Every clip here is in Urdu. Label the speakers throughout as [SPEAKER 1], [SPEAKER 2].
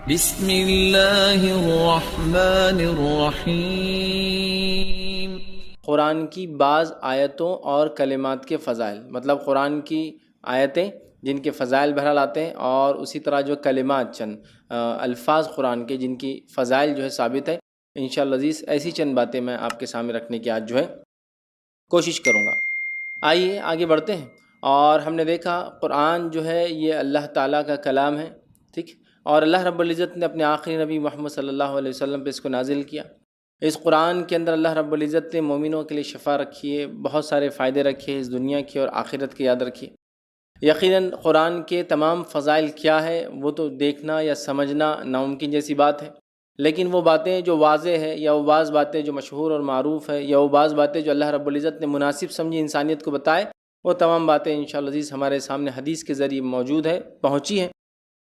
[SPEAKER 1] بسم اللہ الرحمن الرحیم۔
[SPEAKER 2] قرآن کی بعض آیتوں اور کلمات کے فضائل، مطلب قرآن کی آیتیں جن کے فضائل بہرحال آتے ہیں، اور اسی طرح جو کلمات چند الفاظ قرآن کے جن کی فضائل جو ہے ثابت ہے۔ انشاءاللہ عزیز ایسی چند باتیں میں آپ کے سامنے رکھنے کی آج جو ہے کوشش کروں گا۔ آئیے آگے بڑھتے ہیں۔ اور ہم نے دیکھا قرآن جو ہے یہ اللہ تعالیٰ کا کلام ہے، ٹھیک، اور اللہ رب العزت نے اپنے آخری نبی محمد صلی اللہ علیہ وسلم پہ اس کو نازل کیا۔ اس قرآن کے اندر اللہ رب العزت نے مومنوں کے لیے شفا رکھی ہے، بہت سارے فائدے رکھے ہیں، اس دنیا کے اور آخرت کے یاد رکھیے۔ یقیناً قرآن کے تمام فضائل کیا ہے وہ تو دیکھنا یا سمجھنا ناممکن جیسی بات ہے، لیکن وہ باتیں جو واضح ہے، یا وہ بعض باتیں جو مشہور اور معروف ہے، یا وہ بعض باتیں جو اللہ رب العزت نے مناسب سمجھی انسانیت کو بتائے، وہ تمام باتیں انشاءاللہ عزیز ہمارے سامنے حدیث کے ذریعے موجود ہے، پہنچی ہیں۔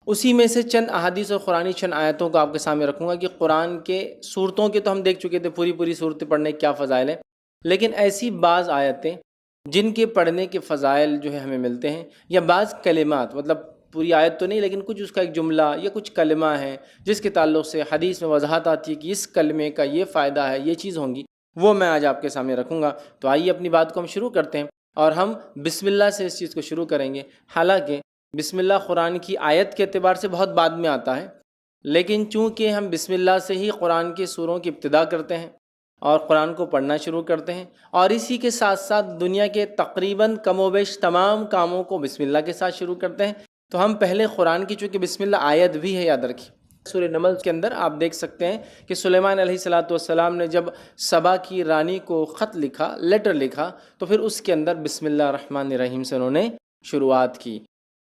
[SPEAKER 2] اسی میں سے چند احادیث اور قرآنی چند آیتوں کو آپ کے سامنے رکھوں گا کہ قرآن کے صورتوں کے تو ہم دیکھ چکے تھے، پوری صورتیں پڑھنے کے کیا فضائل ہیں، لیکن ایسی بعض آیتیں جن کے پڑھنے کے فضائل جو ہے ہمیں ملتے ہیں، یا بعض کلمات، مطلب پوری آیت تو نہیں لیکن کچھ اس کا ایک جملہ یا کچھ کلمہ ہے جس کے تعلق سے حدیث میں وضاحت آتی ہے کہ اس کلمے کا یہ فائدہ ہے، یہ چیز ہوں گی، وہ میں آج آپ کے سامنے رکھوں گا۔ تو آئیے اپنی بات کو ہم شروع کرتے ہیں، اور ہم بسم اللہ سے اس چیز کو شروع کریں گے۔ حالانکہ بسم اللہ قرآن کی آیت کے اعتبار سے بہت بعد میں آتا ہے، لیکن چونکہ ہم بسم اللہ سے ہی قرآن کی سوروں کی ابتدا کرتے ہیں اور قرآن کو پڑھنا شروع کرتے ہیں، اور اسی کے ساتھ ساتھ دنیا کے تقریباً کم و بیش تمام کاموں کو بسم اللہ کے ساتھ شروع کرتے ہیں، تو ہم پہلے قرآن کی چونکہ بسم اللہ آیت بھی ہے، یاد رکھیے۔ سورہ نمل کے اندر آپ دیکھ سکتے ہیں کہ سلیمان علیہ السلام نے جب سبا کی رانی کو خط لکھا، لیٹر لکھا، تو پھر اس کے اندر بسم اللہ الرحمن الرحیم سے انہوں نے شروعات کی۔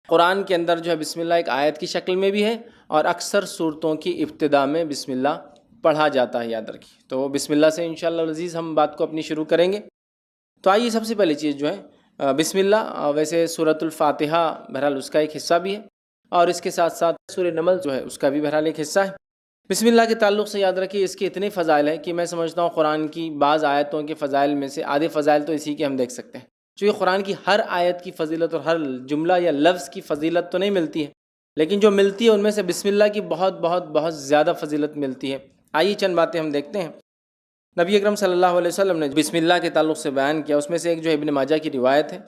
[SPEAKER 2] قرآن کے اندر جو ہے بسم اللہ ایک آیت کی شکل میں بھی ہے، اور اکثر صورتوں کی ابتدا میں بسم اللہ پڑھا جاتا ہے، یاد رکھیے۔ تو بسم اللہ سے انشاءاللہ العزیز ہم بات کو اپنی شروع کریں گے۔ تو آئیے سب سے پہلی چیز جو ہے بسم اللہ، ویسے سورۃ الفاتحہ بہرحال اس کا ایک حصہ بھی ہے، اور اس کے ساتھ ساتھ سورہ نمل جو ہے اس کا بھی بہرحال ایک حصہ ہے۔ بسم اللہ کے تعلق سے یاد رکھیے اس کے اتنے فضائل ہیں کہ میں سمجھتا ہوں قرآن کی بعض آیتوں کے فضائل میں سے آدھے فضائل تو اسی کے ہم دیکھ سکتے ہیں، چونکہ قرآن کی ہر آیت کی فضیلت اور ہر جملہ یا لفظ کی فضیلت تو نہیں ملتی ہے، لیکن جو ملتی ہے ان میں سے بسم اللہ کی بہت زیادہ فضیلت ملتی ہے۔ آئیے چند باتیں ہم دیکھتے ہیں۔ نبی اکرم صلی اللہ علیہ وسلم نے بسم اللہ کے تعلق سے بیان کیا، اس میں سے ایک جو ابن ماجہ کی روایت ہے۔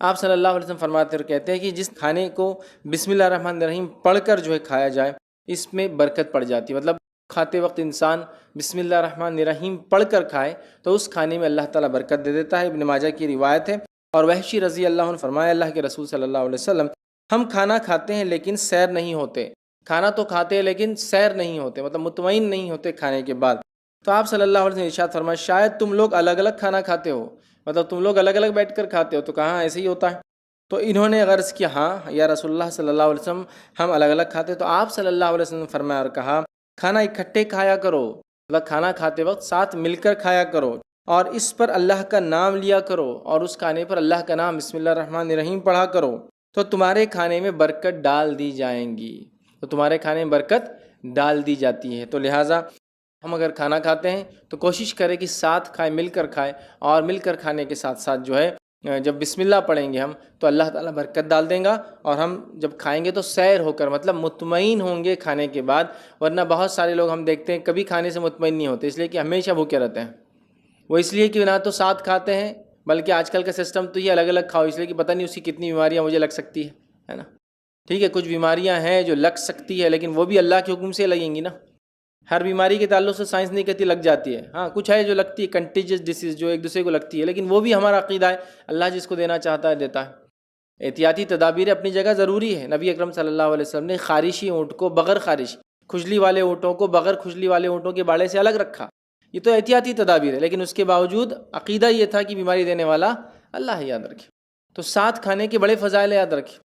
[SPEAKER 2] آپ صلی اللہ علیہ وسلم فرماتے اور کہتے ہیں کہ جس کھانے کو بسم اللہ الرحمن الرحیم پڑھ کر جو ہے کھایا جائے، اس میں برکت پڑ جاتی ہے، مطلب کھاتے وقت انسان بسم اللہ الرحمن الرحیم پڑھ کر کھائے تو اس کھانے میں اللہ تعالیٰ برکت دے دیتا ہے۔ ابن ماجہ کی روایت ہے۔ اور وحشی رضی اللہ عنہ فرمایا، اللہ کے رسول صلی اللہ علیہ وسلم، ہم کھانا کھاتے ہیں لیکن سیر نہیں ہوتے، کھانا تو کھاتے ہیں لیکن سیر نہیں ہوتے، مطلب مطمئن نہیں ہوتے کھانے کے بعد۔ تو آپ صلی اللہ علیہ وسلم نے ارشاد فرمایا، شاید تم لوگ الگ الگ کھانا کھاتے ہو، مطلب تم لوگ الگ الگ بیٹھ کر کھاتے ہو۔ تو کہاں ایسے ہی ہوتا ہے؟ تو انہوں نے غرض کیا، ہاں یا رسول اللہ صلی اللہ علیہ وسلم، ہم الگ الگ کھاتے۔ تو آپ صلی اللہ علیہ وسلم نے فرمایا اور کہا، کھانا اکٹھے کھایا کرو، مطلب کھانا کھاتے وقت ساتھ مل کر کھایا کرو، اور اس پر اللہ کا نام لیا کرو، اور اس کھانے پر اللہ کا نام بسم اللہ الرحمن الرحیم پڑھا کرو، تو تمہارے کھانے میں برکت ڈال دی جائیں گی، تو تمہارے کھانے میں برکت ڈال دی جاتی ہے۔ تو لہٰذا ہم اگر کھانا کھاتے ہیں تو کوشش کریں کہ ساتھ کھائیں، مل کر کھائیں، اور مل کر کھانے کے ساتھ ساتھ جو ہے جب بسم اللہ پڑھیں گے ہم تو اللہ تعالیٰ برکت ڈال دیں گا، اور ہم جب کھائیں گے تو سیر ہو کر، مطلب مطمئن ہوں گے کھانے کے بعد۔ ورنہ بہت سارے لوگ ہم دیکھتے ہیں کبھی کھانے سے مطمئن نہیں ہوتے، اس لیے کہ ہمیشہ بھوکے رہتے ہیں۔ وہ اس لیے کہ نہ تو ساتھ کھاتے ہیں، بلکہ آج کل کا سسٹم تو یہ الگ الگ کھاؤ، اس لیے کہ پتہ نہیں اس کی کتنی بیماریاں مجھے لگ سکتی ہے نا۔ ٹھیک ہے، کچھ بیماریاں ہیں جو لگ سکتی ہے، لیکن وہ بھی اللہ کے حکم سے لگیں گی نا۔ ہر بیماری کے تعلق سے سائنس نہیں کہتی لگ جاتی ہے، ہاں کچھ ہے جو لگتی ہے، کنٹیجس ڈیسیز جو ایک دوسرے کو لگتی ہے، لیکن وہ بھی ہمارا عقیدہ ہے، اللہ جس کو دینا چاہتا ہے دیتا ہے۔ احتیاطی تدابیر اپنی جگہ ضروری ہے۔ نبی اکرم صلی اللہ علیہ وسلم نے خارشی اونٹ کو بغیر خارش، کھجلی والے اونٹوں کو بغیر کھجلی والے اونٹوں کے باڑے سے الگ رکھا، یہ تو احتیاطی تدابیر ہے، لیکن اس کے باوجود عقیدہ یہ تھا کہ بیماری دینے والا اللہ ہے، یاد رکھے۔ تو ساتھ کھانے کے بڑے فضائل یاد رکھے۔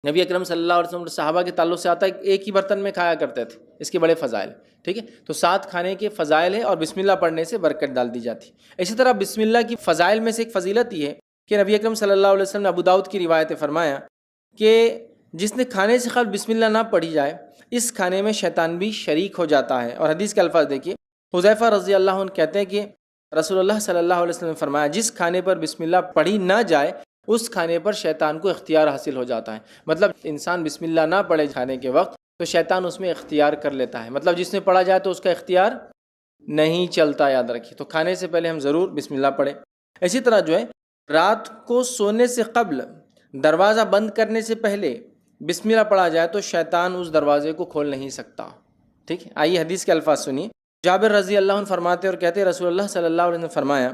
[SPEAKER 2] نبی اکرم صلی اللہ علیہ وسلم صحابہ کے تعلق سے آتا ہے ایک ہی برتن میں کھایا کرتے تھے، اس کے بڑے فضائل، ٹھیک ہے۔ تو ساتھ کھانے کے فضائل ہے، اور بسم اللہ پڑھنے سے برکت ڈال دی جاتی ہے۔ اسی طرح بسم اللہ کی فضائل میں سے ایک فضیلت یہ ہے کہ نبی اکرم صلی اللہ علیہ وسلم نے ابو داؤد کی روایت فرمایا کہ جس نے کھانے سے قبل بسم اللہ نہ پڑھی جائے، اس کھانے میں شیطان بھی شریک ہو جاتا ہے۔ اور حدیث کے الفاظ دیکھیے، حذیفہ رضی اللہ عنہ کہتے ہیں کہ رسول اللہ صلی اللہ علیہ وسلم نے فرمایا، جس کھانے پر بسم اللہ پڑھی نہ جائے اس کھانے پر شیطان کو اختیار حاصل ہو جاتا ہے۔ مطلب انسان بسم اللہ نہ پڑھے کھانے کے وقت تو شیطان اس میں اختیار کر لیتا ہے، مطلب جس میں پڑھا جائے تو اس کا اختیار نہیں چلتا، یاد رکھیے۔ تو کھانے سے پہلے ہم ضرور بسم اللہ پڑھیں۔ اسی طرح جو ہے رات کو سونے سے قبل دروازہ بند کرنے سے پہلے بسم اللہ پڑھا جائے تو شیطان اس دروازے کو کھول نہیں سکتا، ٹھیک ہے۔ آئیے حدیث کے الفاظ سنیے۔ جابر رضی اللہ عنہ فرماتے اور کہتے رسول اللہ صلی اللہ علیہ وسلم نے فرمایا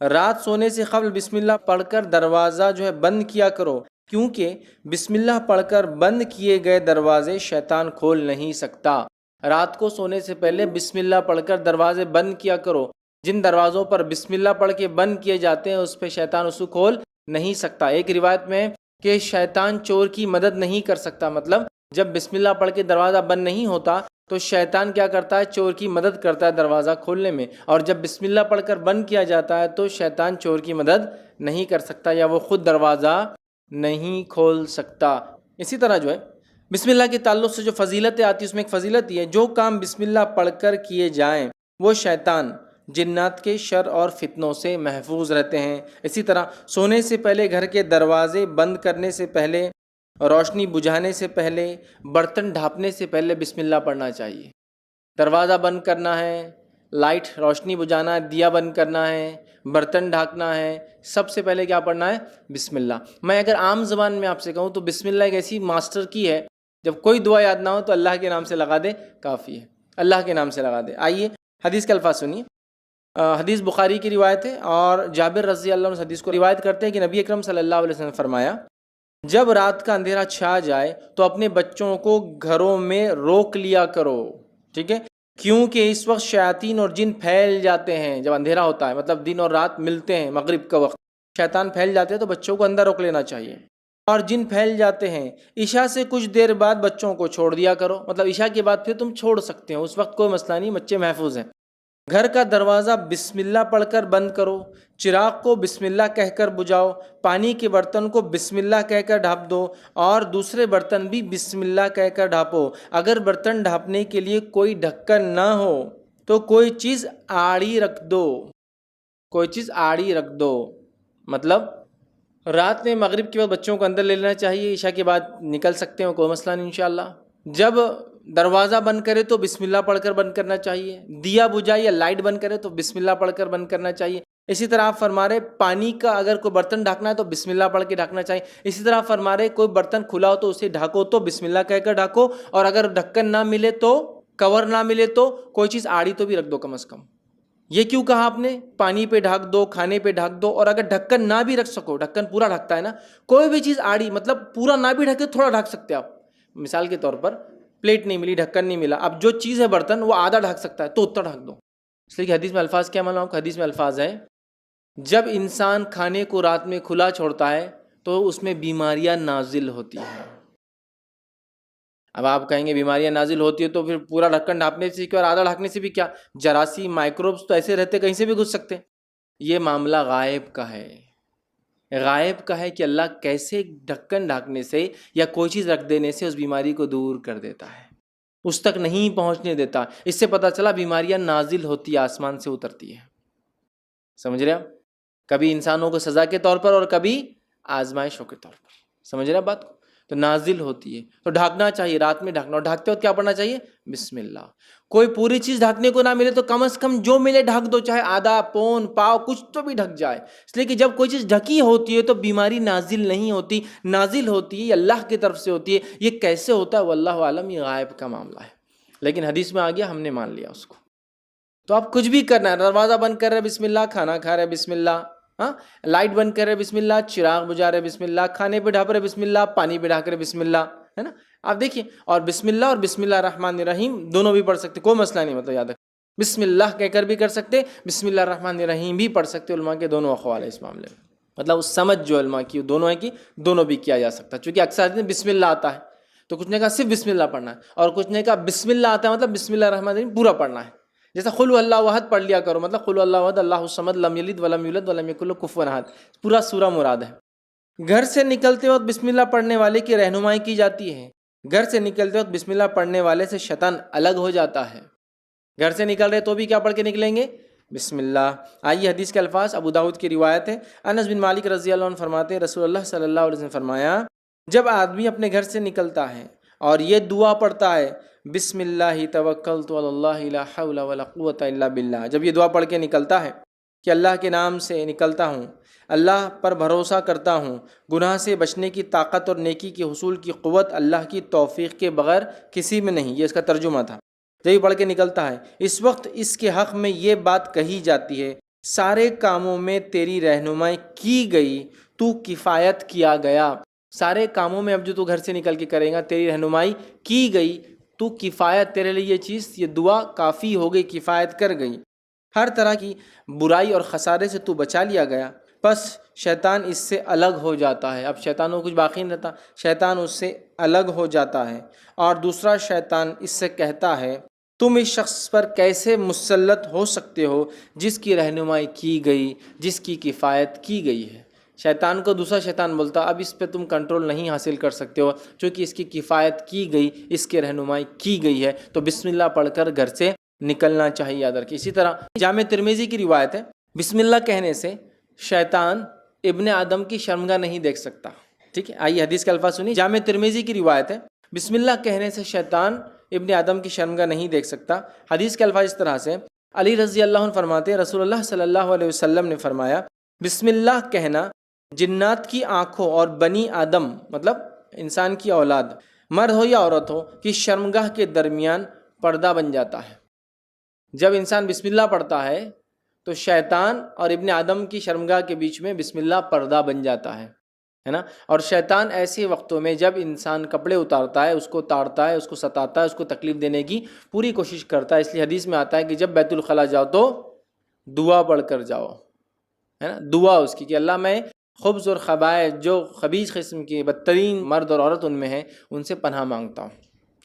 [SPEAKER 2] رات سونے سے قبل بسم اللہ پڑھ کر دروازہ جو ہے بند کیا کرو، کیونکہ بسم اللہ پڑھ کر بند کیے گئے دروازے شیطان کھول نہیں سکتا۔ رات کو سونے سے پہلے بسم اللہ پڑھ کر دروازے بند کیا کرو، جن دروازوں پر بسم اللہ پڑھ کے بند کیے جاتے ہیں اس پہ شیطان اس کو کھول نہیں سکتا۔ ایک روایت میں کہ شیطان چور کی مدد نہیں کر سکتا، مطلب جب بسم اللہ پڑھ کے دروازہ بند نہیں ہوتا تو شیطان کیا کرتا ہے، چور کی مدد کرتا ہے دروازہ کھولنے میں، اور جب بسم اللہ پڑھ کر بند کیا جاتا ہے تو شیطان چور کی مدد نہیں کر سکتا یا وہ خود دروازہ نہیں کھول سکتا۔ اسی طرح جو ہے بسم اللہ کے تعلق سے جو فضیلتیں آتی ہیں اس میں ایک فضیلت یہ ہے، جو کام بسم اللہ پڑھ کر کیے جائیں وہ شیطان جنات کے شر اور فتنوں سے محفوظ رہتے ہیں۔ اسی طرح سونے سے پہلے گھر کے دروازے بند کرنے سے پہلے، روشنی بجھانے سے پہلے، برتن ڈھانپنے سے پہلے بسم اللہ پڑھنا چاہیے۔ دروازہ بند کرنا ہے، لائٹ روشنی بجھانا ہے، دیا بند کرنا ہے، برتن ڈھانکنا ہے، سب سے پہلے کیا پڑھنا ہے؟ بسم اللہ۔ میں اگر عام زبان میں آپ سے کہوں تو بسم اللہ ایک ایسی ماسٹر کی ہے، جب کوئی دعا یاد نہ ہو تو اللہ کے نام سے لگا دے کافی ہے، اللہ کے نام سے لگا دے۔ آئیے حدیث کے الفاظ سنیے۔ حدیث بخاری کی روایت ہے اور جابر رضی اللہ عنہ اس حدیث کو روایت کرتے ہیں کہ نبی اکرم صلی اللہ علیہ وسلم نے فرمایا جب رات کا اندھیرا چھا جائے تو اپنے بچوں کو گھروں میں روک لیا کرو، ٹھیک ہے، کیونکہ اس وقت شیاطین اور جن پھیل جاتے ہیں۔ جب اندھیرا ہوتا ہے مطلب دن اور رات ملتے ہیں، مغرب کا وقت شیطان پھیل جاتے ہیں تو بچوں کو اندر روک لینا چاہیے، اور جن پھیل جاتے ہیں عشاء سے کچھ دیر بعد بچوں کو چھوڑ دیا کرو، مطلب عشاء کے بعد پھر تم چھوڑ سکتے ہو، اس وقت کوئی مسئلہ نہیں، بچے محفوظ ہیں۔ گھر کا دروازہ بسم اللہ پڑھ کر بند کرو، چراغ کو بسم اللہ کہہ کر بجھاؤ، پانی کے برتن کو بسم اللہ کہہ کر ڈھانپ دو اور دوسرے برتن بھی بسم اللہ کہہ کر ڈھانپو۔ اگر برتن ڈھانپنے کے لیے کوئی ڈھکن نہ ہو تو کوئی چیز آڑی رکھ دو، کوئی چیز آڑی رکھ دو، مطلب رات میں مغرب کے بعد بچوں کو اندر لے لینا چاہیے، عشاء کے بعد نکل سکتے ہیں، کوئی مسئلہ نہیں انشاءاللہ۔ جب دروازہ بند کرے تو بسم اللہ پڑھ کر بند کرنا چاہیے، دیا بجھائے یا لائٹ بند کرے تو بسم اللہ پڑھ کر بند کرنا چاہیے۔ اسی طرح آپ فرما رہے پانی کا اگر کوئی برتن ڈھانکنا ہے تو بسم اللہ پڑھ کے ڈھانکنا چاہیے۔ اسی طرح فرما رہے کوئی برتن کھلا ہو تو اسے ڈھانکو تو بسم اللہ کہہ کر ڈھانکو، اور اگر ڈھکن نہ ملے تو، کور نہ ملے تو کوئی چیز آڑی تو بھی رکھ دو کم از کم۔ یہ کیوں کہا آپ نے؟ پانی پہ ڈھانک دو، کھانے پہ ڈھانک دو، اور اگر ڈھکن نہ بھی رکھ سکو، ڈھکن پورا ڈھکتا ہے نا، کوئی بھی چیز آڑی مطلب پورا نہ بھی ڈھکے تھوڑا ڈھک سکتے آپ۔ مثال کے طور پر پلیٹ نہیں ملی، ڈھکن نہیں ملا، اب جو چیز ہے برتن وہ آدھا ڈھک سکتا ہے تو اتنا ڈھک دو۔ اس لیے کہ حدیث میں الفاظ کیا معلوم؟ حدیث میں الفاظ ہے جب انسان کھانے کو رات میں کھلا چھوڑتا ہے تو اس میں بیماریاں نازل ہوتی ہیں۔ اب آپ کہیں گے بیماریاں نازل ہوتی ہے تو پھر پورا ڈھکن ڈھانپنے سے کیا اور آدھا ڈھانکنے سے بھی کیا؟ جراثیم، مائکروبس تو ایسے رہتے کہیں سے بھی گھس سکتے۔ یہ معاملہ غائب کا ہے، غائب کا ہے کہ اللہ کیسے ڈھکن ڈھانکنے سے یا کوئی چیز رکھ دینے سے اس بیماری کو دور کر دیتا ہے، اس تک نہیں پہنچنے دیتا۔ اس سے پتہ چلا بیماریاں نازل ہوتی ہے، آسمان سے اترتی ہے۔ سمجھ رہے آپ؟ کبھی انسانوں کو سزا کے طور پر اور کبھی آزمائشوں کے طور پر، سمجھ رہے آپ بات کو؟ تو نازل ہوتی ہے تو ڈھانکنا چاہیے، رات میں ڈھانکنا، اور ڈھانکتے وقت کیا پڑھنا چاہیے؟ بسم اللہ۔ کوئی پوری چیز ڈھانکنے کو نہ ملے تو کم از کم جو ملے ڈھانک دو، چاہے آدھا، پون، پاؤ، کچھ تو بھی ڈھک جائے، اس لیے کہ جب کوئی چیز ڈھکی ہوتی ہے تو بیماری نازل نہیں ہوتی، نازل ہوتی ہے یہ اللہ کی طرف سے ہوتی ہے۔ یہ کیسے ہوتا ہے واللہ عالم، یہ غائب کا معاملہ ہے، لیکن حدیث میں آ گیا، ہم نے مان لیا اس کو۔ تو آپ کچھ بھی کرنا ہے، دروازہ بند کر رہے بسم اللہ، کھانا کھا رہے بسم اللہ، ہاں، لائٹ بند کر رہے بسم اللہ، چراغ بجھا رہے بسم اللہ، کھانے پہ ڈھانپ رہے بسم اللہ، پانی پہ ڈھانک رہے بسم اللہ، ہے نا؟ آپ دیکھیے، اور بسم اللہ اور بسم اللہ الرحمن الرحیم دونوں بھی پڑھ سکتے، کوئی مسئلہ نہیں، مطلب یاد رکھ، بسم اللہ کہہ کر بھی کر سکتے، بسم اللہ الرحمن الرحیم بھی پڑھ سکتے۔ علماء کے دونوں اقوال ہیں اس معاملے میں، مطلب اس سمجھ جو علماء کی دونوں ہے کہ دونوں بھی کیا جا سکتا ہے، چونکہ اکثر آدمی بسم اللہ آتا ہے تو کچھ نے کہا صرف بسم اللہ پڑھنا ہے، اور کچھ نے کہا بسم اللہ آتا ہے مطلب بسم اللہ الرحمن الرحیم پورا پڑھنا ہے۔ جیسا قل اللہ احد پڑھ لیا کرو، مطلب قل اللہ احد اللہ الصمد لم یلد ولم یولد ولم یکن له کفوا احد، پورا سورہ مراد ہے۔ گھر سے نکلتے وقت بسم اللہ پڑھنے والے کی رہنمائی کی جاتی ہے، گھر سے نکلتے وقت بسم اللہ پڑھنے والے سے شیطان الگ ہو جاتا ہے۔ گھر سے نکل رہے تو بھی کیا پڑھ کے نکلیں گے؟ بسم اللہ۔ آئیے حدیث کے الفاظ، ابو داؤد کی روایت ہے، انس بن مالک رضی اللہ عنہ فرماتے ہیں رسول اللہ صلی اللہ علیہ وسلم نے فرمایا جب آدمی اپنے گھر سے نکلتا ہے اور یہ دعا پڑھتا ہے بسم اللہ توکلت علی اللہ لا حول ولا قوۃ الا باللہ، جب یہ دعا پڑھ کے نکلتا ہے کہ اللہ کے نام سے نکلتا ہوں، اللہ پر بھروسہ کرتا ہوں، گناہ سے بچنے کی طاقت اور نیکی کے حصول کی قوت اللہ کی توفیق کے بغیر کسی میں نہیں، یہ اس کا ترجمہ تھا، جب یہ پڑھ کے نکلتا ہے، اس وقت اس کے حق میں یہ بات کہی جاتی ہے سارے کاموں میں تیری رہنمائی کی گئی، تو کفایت کیا گیا، سارے کاموں میں اب جو تو گھر سے نکل کے کرے گا تیری رہنمائی کی گئی، تو کفایت، تیرے لیے یہ چیز، یہ دعا کافی ہو گئی، کفایت کر گئی، ہر طرح کی برائی اور خسارے سے تو بچا لیا گیا، بس شیطان اس سے الگ ہو جاتا ہے، اب شیطان کو کچھ باقی نہیں رہتا، شیطان اس سے الگ ہو جاتا ہے، اور دوسرا شیطان اس سے کہتا ہے تم اس شخص پر کیسے مسلط ہو سکتے ہو جس کی رہنمائی کی گئی، جس کی کفایت کی گئی ہے۔ شیطان کو دوسرا شیطان بولتا اب اس پہ تم کنٹرول نہیں حاصل کر سکتے ہو چونکہ اس کی کفایت کی گئی، اس کی رہنمائی کی گئی ہے، تو بسم اللہ پڑھ کر گھر سے نکلنا چاہیے، یاد رکھیں۔ اسی طرح جامع ترمذی کی روایت ہے بسم اللہ کہنے سے شیطان ابن آدم کی شرمگاہ نہیں دیکھ سکتا، ٹھیک ہے، آئیے حدیث کے الفاظ سنیے، جامع ترمذی کی روایت ہے بسم اللہ کہنے سے شیطان ابن آدم کی شرمگاہ نہیں دیکھ سکتا۔ حدیث کے الفاظ اس طرح سے، علی رضی اللہ عنہ فرماتے ہیں رسول اللہ صلی اللہ علیہ وسلم نے فرمایا بسم اللہ کہنا جنات کی آنکھوں اور بنی آدم مطلب انسان کی اولاد، مرد ہو یا عورت ہو، کی شرمگاہ کے درمیان پردہ بن جاتا ہے۔ جب انسان بسم اللہ پڑھتا ہے تو شیطان اور ابن آدم کی شرمگاہ کے بیچ میں بسم اللہ پردہ بن جاتا ہے نا، اور شیطان ایسے وقتوں میں جب انسان کپڑے اتارتا ہے، اس کو تاڑتا ہے، اس کو ستاتا ہے، اس کو تکلیف دینے کی پوری کوشش کرتا ہے، اس لیے حدیث میں آتا ہے کہ جب بیت الخلاء جاؤ تو دعا پڑھ کر جاؤ، ہے نا، دعا اس کی کہ اللہ میں خبث اور خبائث، جو خبیث قسم کے بدترین مرد اور عورت ان میں ہیں، ان سے پناہ مانگتا ہوں،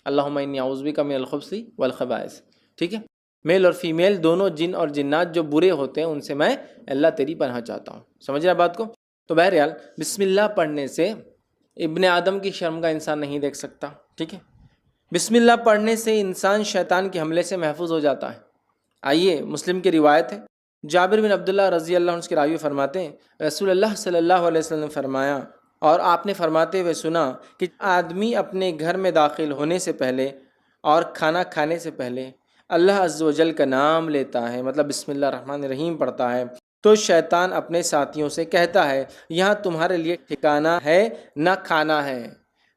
[SPEAKER 2] اللہم انی اعوذ بک من الخبث والخبائث، ٹھیک ہے، میل اور فیمیل دونوں جن اور جنات جو برے ہوتے ہیں ان سے میں اللہ تیری پناہ چاہتا ہوں، سمجھ رہے بات کو؟ تو بہرحال بسم اللہ پڑھنے سے ابن آدم کی شرمگاہ انسان نہیں دیکھ سکتا، ٹھیک ہے، بسم اللہ پڑھنے سے انسان شیطان کے حملے سے محفوظ ہو جاتا ہے۔ آئیے مسلم کی روایت ہے، جابر بن عبداللہ رضی اللہ عنہ اس کے راوی فرماتے ہیں رسول اللہ صلی اللہ علیہ وسلم نے فرمایا، اور آپ نے فرماتے ہوئے سنا کہ آدمی اپنے گھر میں داخل ہونے سے پہلے اور کھانا کھانے سے پہلے اللہ عز و جل کا نام لیتا ہے، مطلب بسم اللہ الرحمن الرحیم پڑھتا ہے، تو شیطان اپنے ساتھیوں سے کہتا ہے یہاں تمہارے لیے ٹھکانہ ہے نہ کھانا ہے۔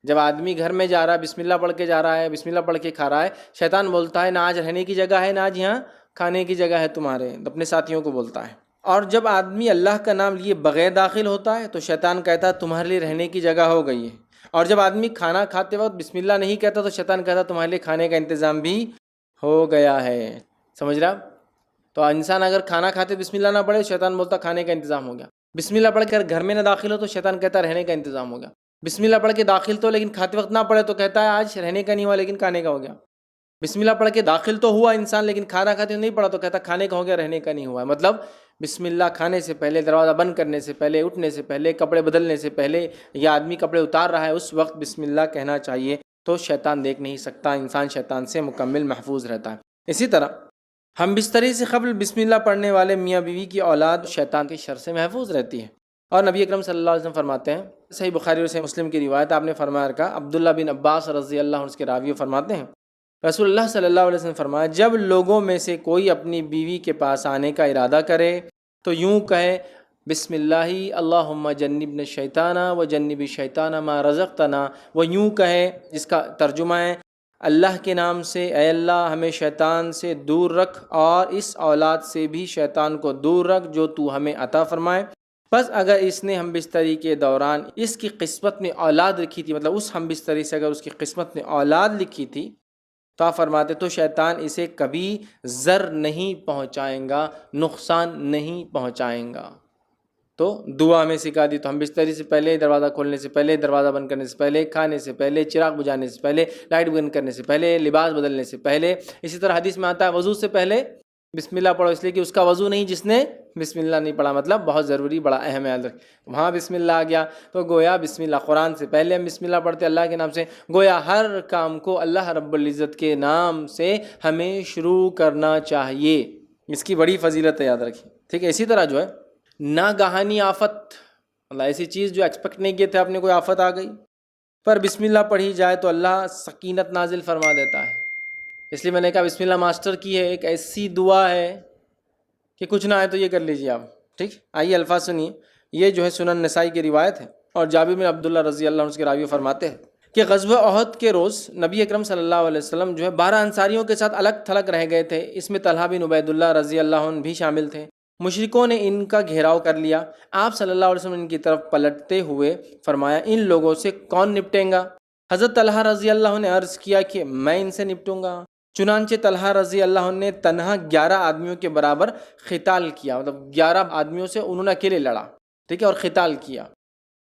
[SPEAKER 2] جب آدمی گھر میں جا رہا ہے بسم اللہ پڑھ کے جا رہا ہے، بسم اللہ پڑھ کے کھا رہا ہے، شیطان بولتا ہے نہ آج رہنے کی جگہ ہے، نہ آج یہاں کھانے کی جگہ ہے تمہارے، اپنے ساتھیوں کو بولتا ہے۔ اور جب آدمی اللہ کا نام لیے بغیر داخل ہوتا ہے تو شیطان کہتا ہے تمہارے لیے رہنے کی جگہ ہو گئی ہے، اور جب آدمی کھانا کھاتے وقت بسم اللہ نہیں کہتا تو شیطان کہتا تمہارے لیے کھانے کا انتظام بھی ہو گیا ہے، سمجھ رہا؟ تو انسان اگر کھانا کھاتے بسم اللہ نہ پڑھے، شیطان بولتا کھانے کا انتظام ہو گیا، بسم اللہ پڑھ کر گھر میں نہ داخل ہو تو شیطان کہتا رہنے کا انتظام ہو گیا، بسم اللہ پڑھ کے داخل تو لیکن کھاتے وقت نہ پڑھے تو کہتا ہے آج رہنے کا نہیں ہوا لیکن کھانے کا ہو گیا، بسم اللہ پڑھ کے داخل تو ہوا انسان لیکن کھانا کھاتے نہیں پڑا تو کہتا کھانے کا ہو گیا، رہنے کا نہیں ہوا ہے۔ مطلب بسم اللہ کھانے سے پہلے، دروازہ بند کرنے سے پہلے، اٹھنے سے پہلے، کپڑے بدلنے سے پہلے، یا آدمی کپڑے اتار رہا ہے اس وقت بسم اللہ کہنا چاہیے، تو شیطان دیکھ نہیں سکتا، انسان شیطان سے مکمل محفوظ رہتا ہے۔ اسی طرح ہم بستری سے قبل بسم اللہ پڑھنے والے میاں بیوی کی اولاد شیطان کے شر سے محفوظ رہتی ہے، اور نبی اکرم صلی اللہ علیہ وسلم فرماتے ہیں، صحیح بخاری اور صحیح مسلم کی روایت، آپ نے فرمایا رکھا، عبداللہ بن عباس رضی اللہ عنہ اس کے راوی فرماتے ہیں رسول اللہ صلی اللہ علیہ وسلم فرمایا جب لوگوں میں سے کوئی اپنی بیوی کے پاس آنے کا ارادہ کرے تو یوں کہے بسم اللہ اللہم جنبنا الشیطان و جنب الشیطان ما رزقتنا، وہ یوں کہے جس کا ترجمہ ہے اللہ کے نام سے اے اللہ ہمیں شیطان سے دور رکھ اور اس اولاد سے بھی شیطان کو دور رکھ جو تو ہمیں عطا فرمائے۔ بس اگر اس نے ہم بستری کے دوران اس کی قسمت میں اولاد لکھی تھی، مطلب اس ہم بستری سے اگر اس کی قسمت میں اولاد لکھی تھی تو آپ فرماتے تو شیطان اسے کبھی ضر نہیں پہنچائیں گا، نقصان نہیں پہنچائیں گا۔ تو دعا ہمیں سکھا دی، تو ہم بستری سے پہلے، دروازہ کھولنے سے پہلے، دروازہ بند کرنے سے پہلے، کھانے سے پہلے، چراغ بجھانے سے پہلے، لائٹ بند کرنے سے پہلے، لباس بدلنے سے پہلے، اسی طرح حدیث میں آتا ہے وضو سے پہلے بسم اللہ پڑھو، اس لیے کہ اس کا وضو نہیں جس نے بسم اللہ نہیں پڑھا، مطلب بہت ضروری، بڑا اہم ہے۔ وہاں بسم اللہ آ گیا تو گویا بسم اللہ، قرآن سے پہلے ہم بسم اللہ پڑھتے اللہ کے نام سے، گویا ہر کام کو اللہ رب العزت کے نام سے ہمیں شروع کرنا چاہیے، اس کی بڑی فضیلت ہے، یاد رکھیں، ٹھیک ہے۔ اسی طرح جو ہے ناگہانی آفت، اللہ ایسی چیز جو ایکسپیکٹ نہیں کیے تھے، آپ نے کوئی آفت آ گئی پر بسم اللہ پڑھی جائے تو اللہ سکینت نازل فرما دیتا ہے. اس لیے میں نے کہا بسم اللہ ماسٹر کی ہے، ایک ایسی دعا ہے کہ کچھ نہ آئے تو یہ کر لیجیے آپ. ٹھیک، آئیے الفاظ سنیے. یہ جو ہے سنن نسائی کی روایت ہے، اور جابر بن عبداللہ رضی اللہ عنہ اس کے راوی فرماتے ہیں کہ غزوہ احد کے روز نبی اکرم صلی اللہ علیہ وسلم جو ہے 12 انصاریوں کے ساتھ الگ تھلگ رہ گئے تھے. اس میں طلحہ بن عبید اللہ رضی اللہ عنہ بھی شامل تھے. مشرکوں نے ان کا گھیراؤ کر لیا. آپ صلی اللہ علیہ وسلم ان کی طرف پلٹتے ہوئے فرمایا ان لوگوں سے کون نپٹیں گا؟ حضرت طلحہ رضی اللہ عنہ نے عرض کیا کہ میں ان سے نپٹوں گا. چنانچہ طلحہ رضی اللہ عنہ نے تنہا 11 آدمیوں کے برابر قتال کیا، مطلب 11 آدمیوں سے انہوں نے اکیلے لڑا، ٹھیک ہے، اور قتال کیا.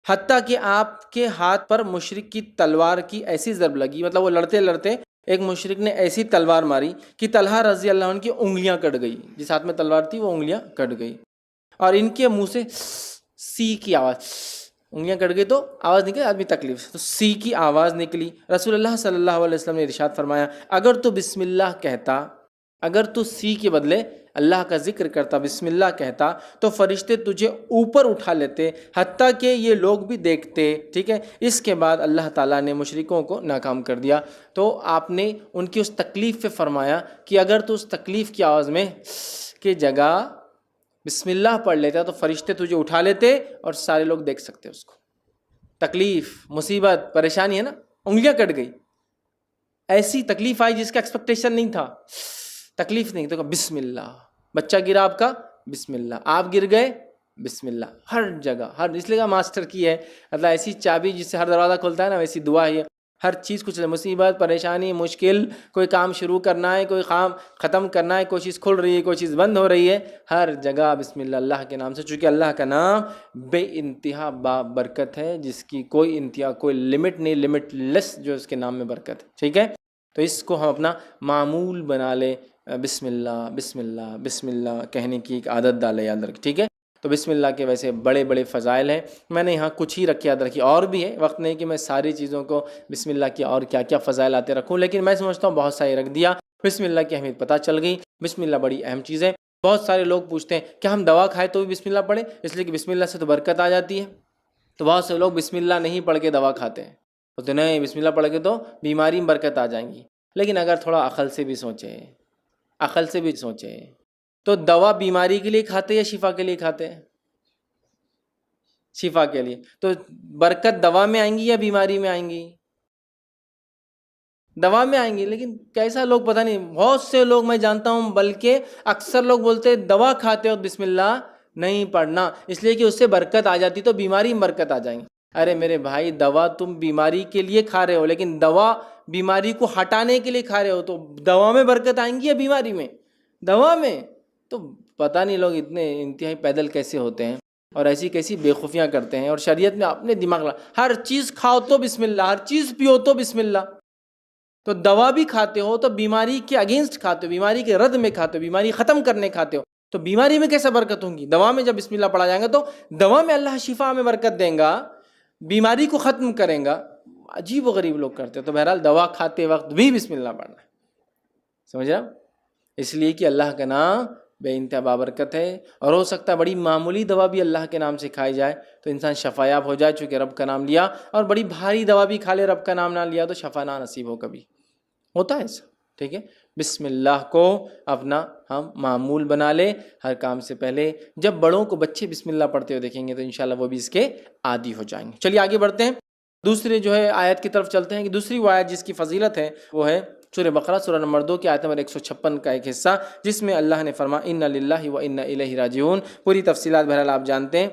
[SPEAKER 2] حتیٰ کہ آپ کے ہاتھ پر مشرک کی تلوار کی ایسی ضرب لگی، مطلب وہ لڑتے لڑتے ایک مشرک نے ایسی تلوار ماری کہ طلحہ رضی اللہ عنہ کی انگلیاں کٹ گئی. جس ہاتھ میں تلوار تھی وہ انگلیاں کٹ گئی، اور ان کے منہ سے سی کی آواز، انگلیاں کٹ گئی تو آواز نکلی، آدمی تکلیف سے، تو سی کی آواز نکلی. رسول اللہ صلی اللہ علیہ وسلم نے ارشاد فرمایا اگر تو بسم اللہ کہتا، اگر تو سی کے بدلے اللہ کا ذکر کرتا، بسم اللہ کہتا، تو فرشتے تجھے اوپر اٹھا لیتے حتیٰ کہ یہ لوگ بھی دیکھتے. ٹھیک ہے، اس کے بعد اللہ تعالیٰ نے مشرکوں کو ناکام کر دیا. تو آپ نے ان کی اس تکلیف پہ فرمایا کہ اگر تو اس تکلیف کی آواز میں کی جگہ بسم اللہ پڑھ لیتا تو فرشتے تجھے اٹھا لیتے اور سارے لوگ دیکھ سکتے اس کو. تکلیف، مصیبت، پریشانی ہے نا، انگلیاں کٹ گئی، ایسی تکلیف آئی جس کا ایکسپیکٹیشن نہیں تھا. تکلیف نہیں تو بسم اللہ. بچہ گرا آپ کا، بسم اللہ. آپ گر گئے، بسم اللہ. ہر جگہ، ہر، اس لیے ماسٹر کی ہے، اللہ ایسی چابی جس سے ہر دروازہ کھلتا ہے نا، ویسی دعا ہے. ہر چیز کچھ مصیبت، پریشانی، مشکل، کوئی کام شروع کرنا ہے، کوئی کام ختم کرنا ہے، کوئی چیز کھل رہی ہے، کوئی چیز بند ہو رہی ہے، ہر جگہ بسم اللہ، اللہ کے نام سے. چونکہ اللہ کا نام بے انتہا برکت ہے، جس کی کوئی انتہا، کوئی لمٹ نہیں، لمٹ لیس جو اس کے نام میں برکت ہے. ٹھیک ہے، تو اس کو ہم اپنا معمول بنا لیں، بسم اللہ بسم اللہ بسم اللہ کہنے کی ایک عادت ڈالے یاد رکھ. ٹھیک ہے، تو بسم اللہ کے ویسے بڑے بڑے فضائل ہیں. میں نے یہاں کچھ ہی رکھے یاد رکھی، اور بھی ہے، وقت نہیں کہ میں ساری چیزوں کو بسم اللہ کی اور کیا کیا فضائل آتے رکھوں، لیکن میں سمجھتا ہوں بہت ساری رکھ دیا. بسم اللہ کی اہمیت پتہ چل گئی. بسم اللہ بڑی اہم چیز ہے. بہت سارے لوگ پوچھتے ہیں کیا ہم دوا کھائے تو بھی بسم اللہ پڑھیں؟ اس لیے کہ بسم اللہ سے تو برکت آ جاتی ہے. تو بہت سے لوگ بسم اللہ نہیں پڑھ کے دوا کھاتے ہیں، تو نہیں، بسم اللہ پڑھ کے تو بیماری میں برکت آ جائیں گی. لیکن اگر تھوڑا عقل سے بھی سوچیں، عقل سے بھی سوچیں، تو دوا بیماری کے لیے کھاتے یا شفا کے لیے کھاتے ہیں؟ شفا کے لیے. تو برکت دوا میں آئیں گی یا بیماری میں آئیں گی؟ دوا میں آئیں گی. لیکن کیسا لوگ پتہ نہیں، بہت سے لوگ میں جانتا ہوں، بلکہ اکثر لوگ بولتے ہیں دوا کھاتے ہو بسم اللہ نہیں پڑھنا، اس لیے کہ اس سے برکت آ جاتی تو بیماری میں برکت آ جائیں گی. ارے میرے بھائی، دوا تم بیماری کے لیے کھا رہے ہو، لیکن دوا بیماری کو ہٹانے کے لیے کھا رہے ہو، تو دوا میں برکت آئیں گی یا بیماری میں؟ دوا میں. تو پتہ نہیں لوگ اتنے انتہائی پیدل کیسے ہوتے ہیں اور ایسی کیسی بےخوفیاں کرتے ہیں. اور شریعت میں اپنے دماغ ہر چیز کھاؤ تو بسم اللہ، ہر چیز پیو تو بسم اللہ. تو دوا بھی کھاتے ہو تو بیماری کے اگینسٹ کھاتے ہو، بیماری کے رد میں کھاتے ہو، بیماری ختم کرنے کھاتے ہو، تو بیماری میں کیسے برکت ہوں گی؟ دوا میں جب بسم اللہ پڑھا جائے گا تو دوا میں اللہ شفا میں برکت دیں گا، بیماری کو ختم کریں گا. عجیب و غریب لوگ کرتے ہیں. تو بہرحال دوا کھاتے وقت بھی بسم اللہ پڑھنا ہے، سمجھ رہا؟ اس لیے کہ اللہ کا نام بے انتہا بابرکت ہے، اور ہو سکتا ہے بڑی معمولی دوا بھی اللہ کے نام سے کھائی جائے تو انسان شفایاب ہو جائے، چونکہ رب کا نام لیا. اور بڑی بھاری دوا بھی کھا لے، رب کا نام نہ لیا تو شفا نہ نصیب ہو. کبھی ہوتا ہے ایسا. ٹھیک ہے، بسم اللہ کو اپنا ہم معمول بنا لیں ہر کام سے پہلے. جب بڑوں کو بچے بسم اللہ پڑھتے ہوئے دیکھیں گے تو انشاءاللہ وہ بھی اس کے عادی ہو جائیں گے. چلیے آگے بڑھتے ہیں، دوسرے جو ہے آیت کی طرف چلتے ہیں. کہ دوسری وہ آیت جس کی فضیلت ہے وہ ہے سورہ بقرہ سورہ نمبر 2 کی آیت نمبر 156 کا ایک حصہ، جس میں اللہ نے فرمایا اِنَّ لِلَّهِ وَإِنَّ إِلَيْهِ راجعون. پوری تفصیلات بہرحال آپ جانتے ہیں.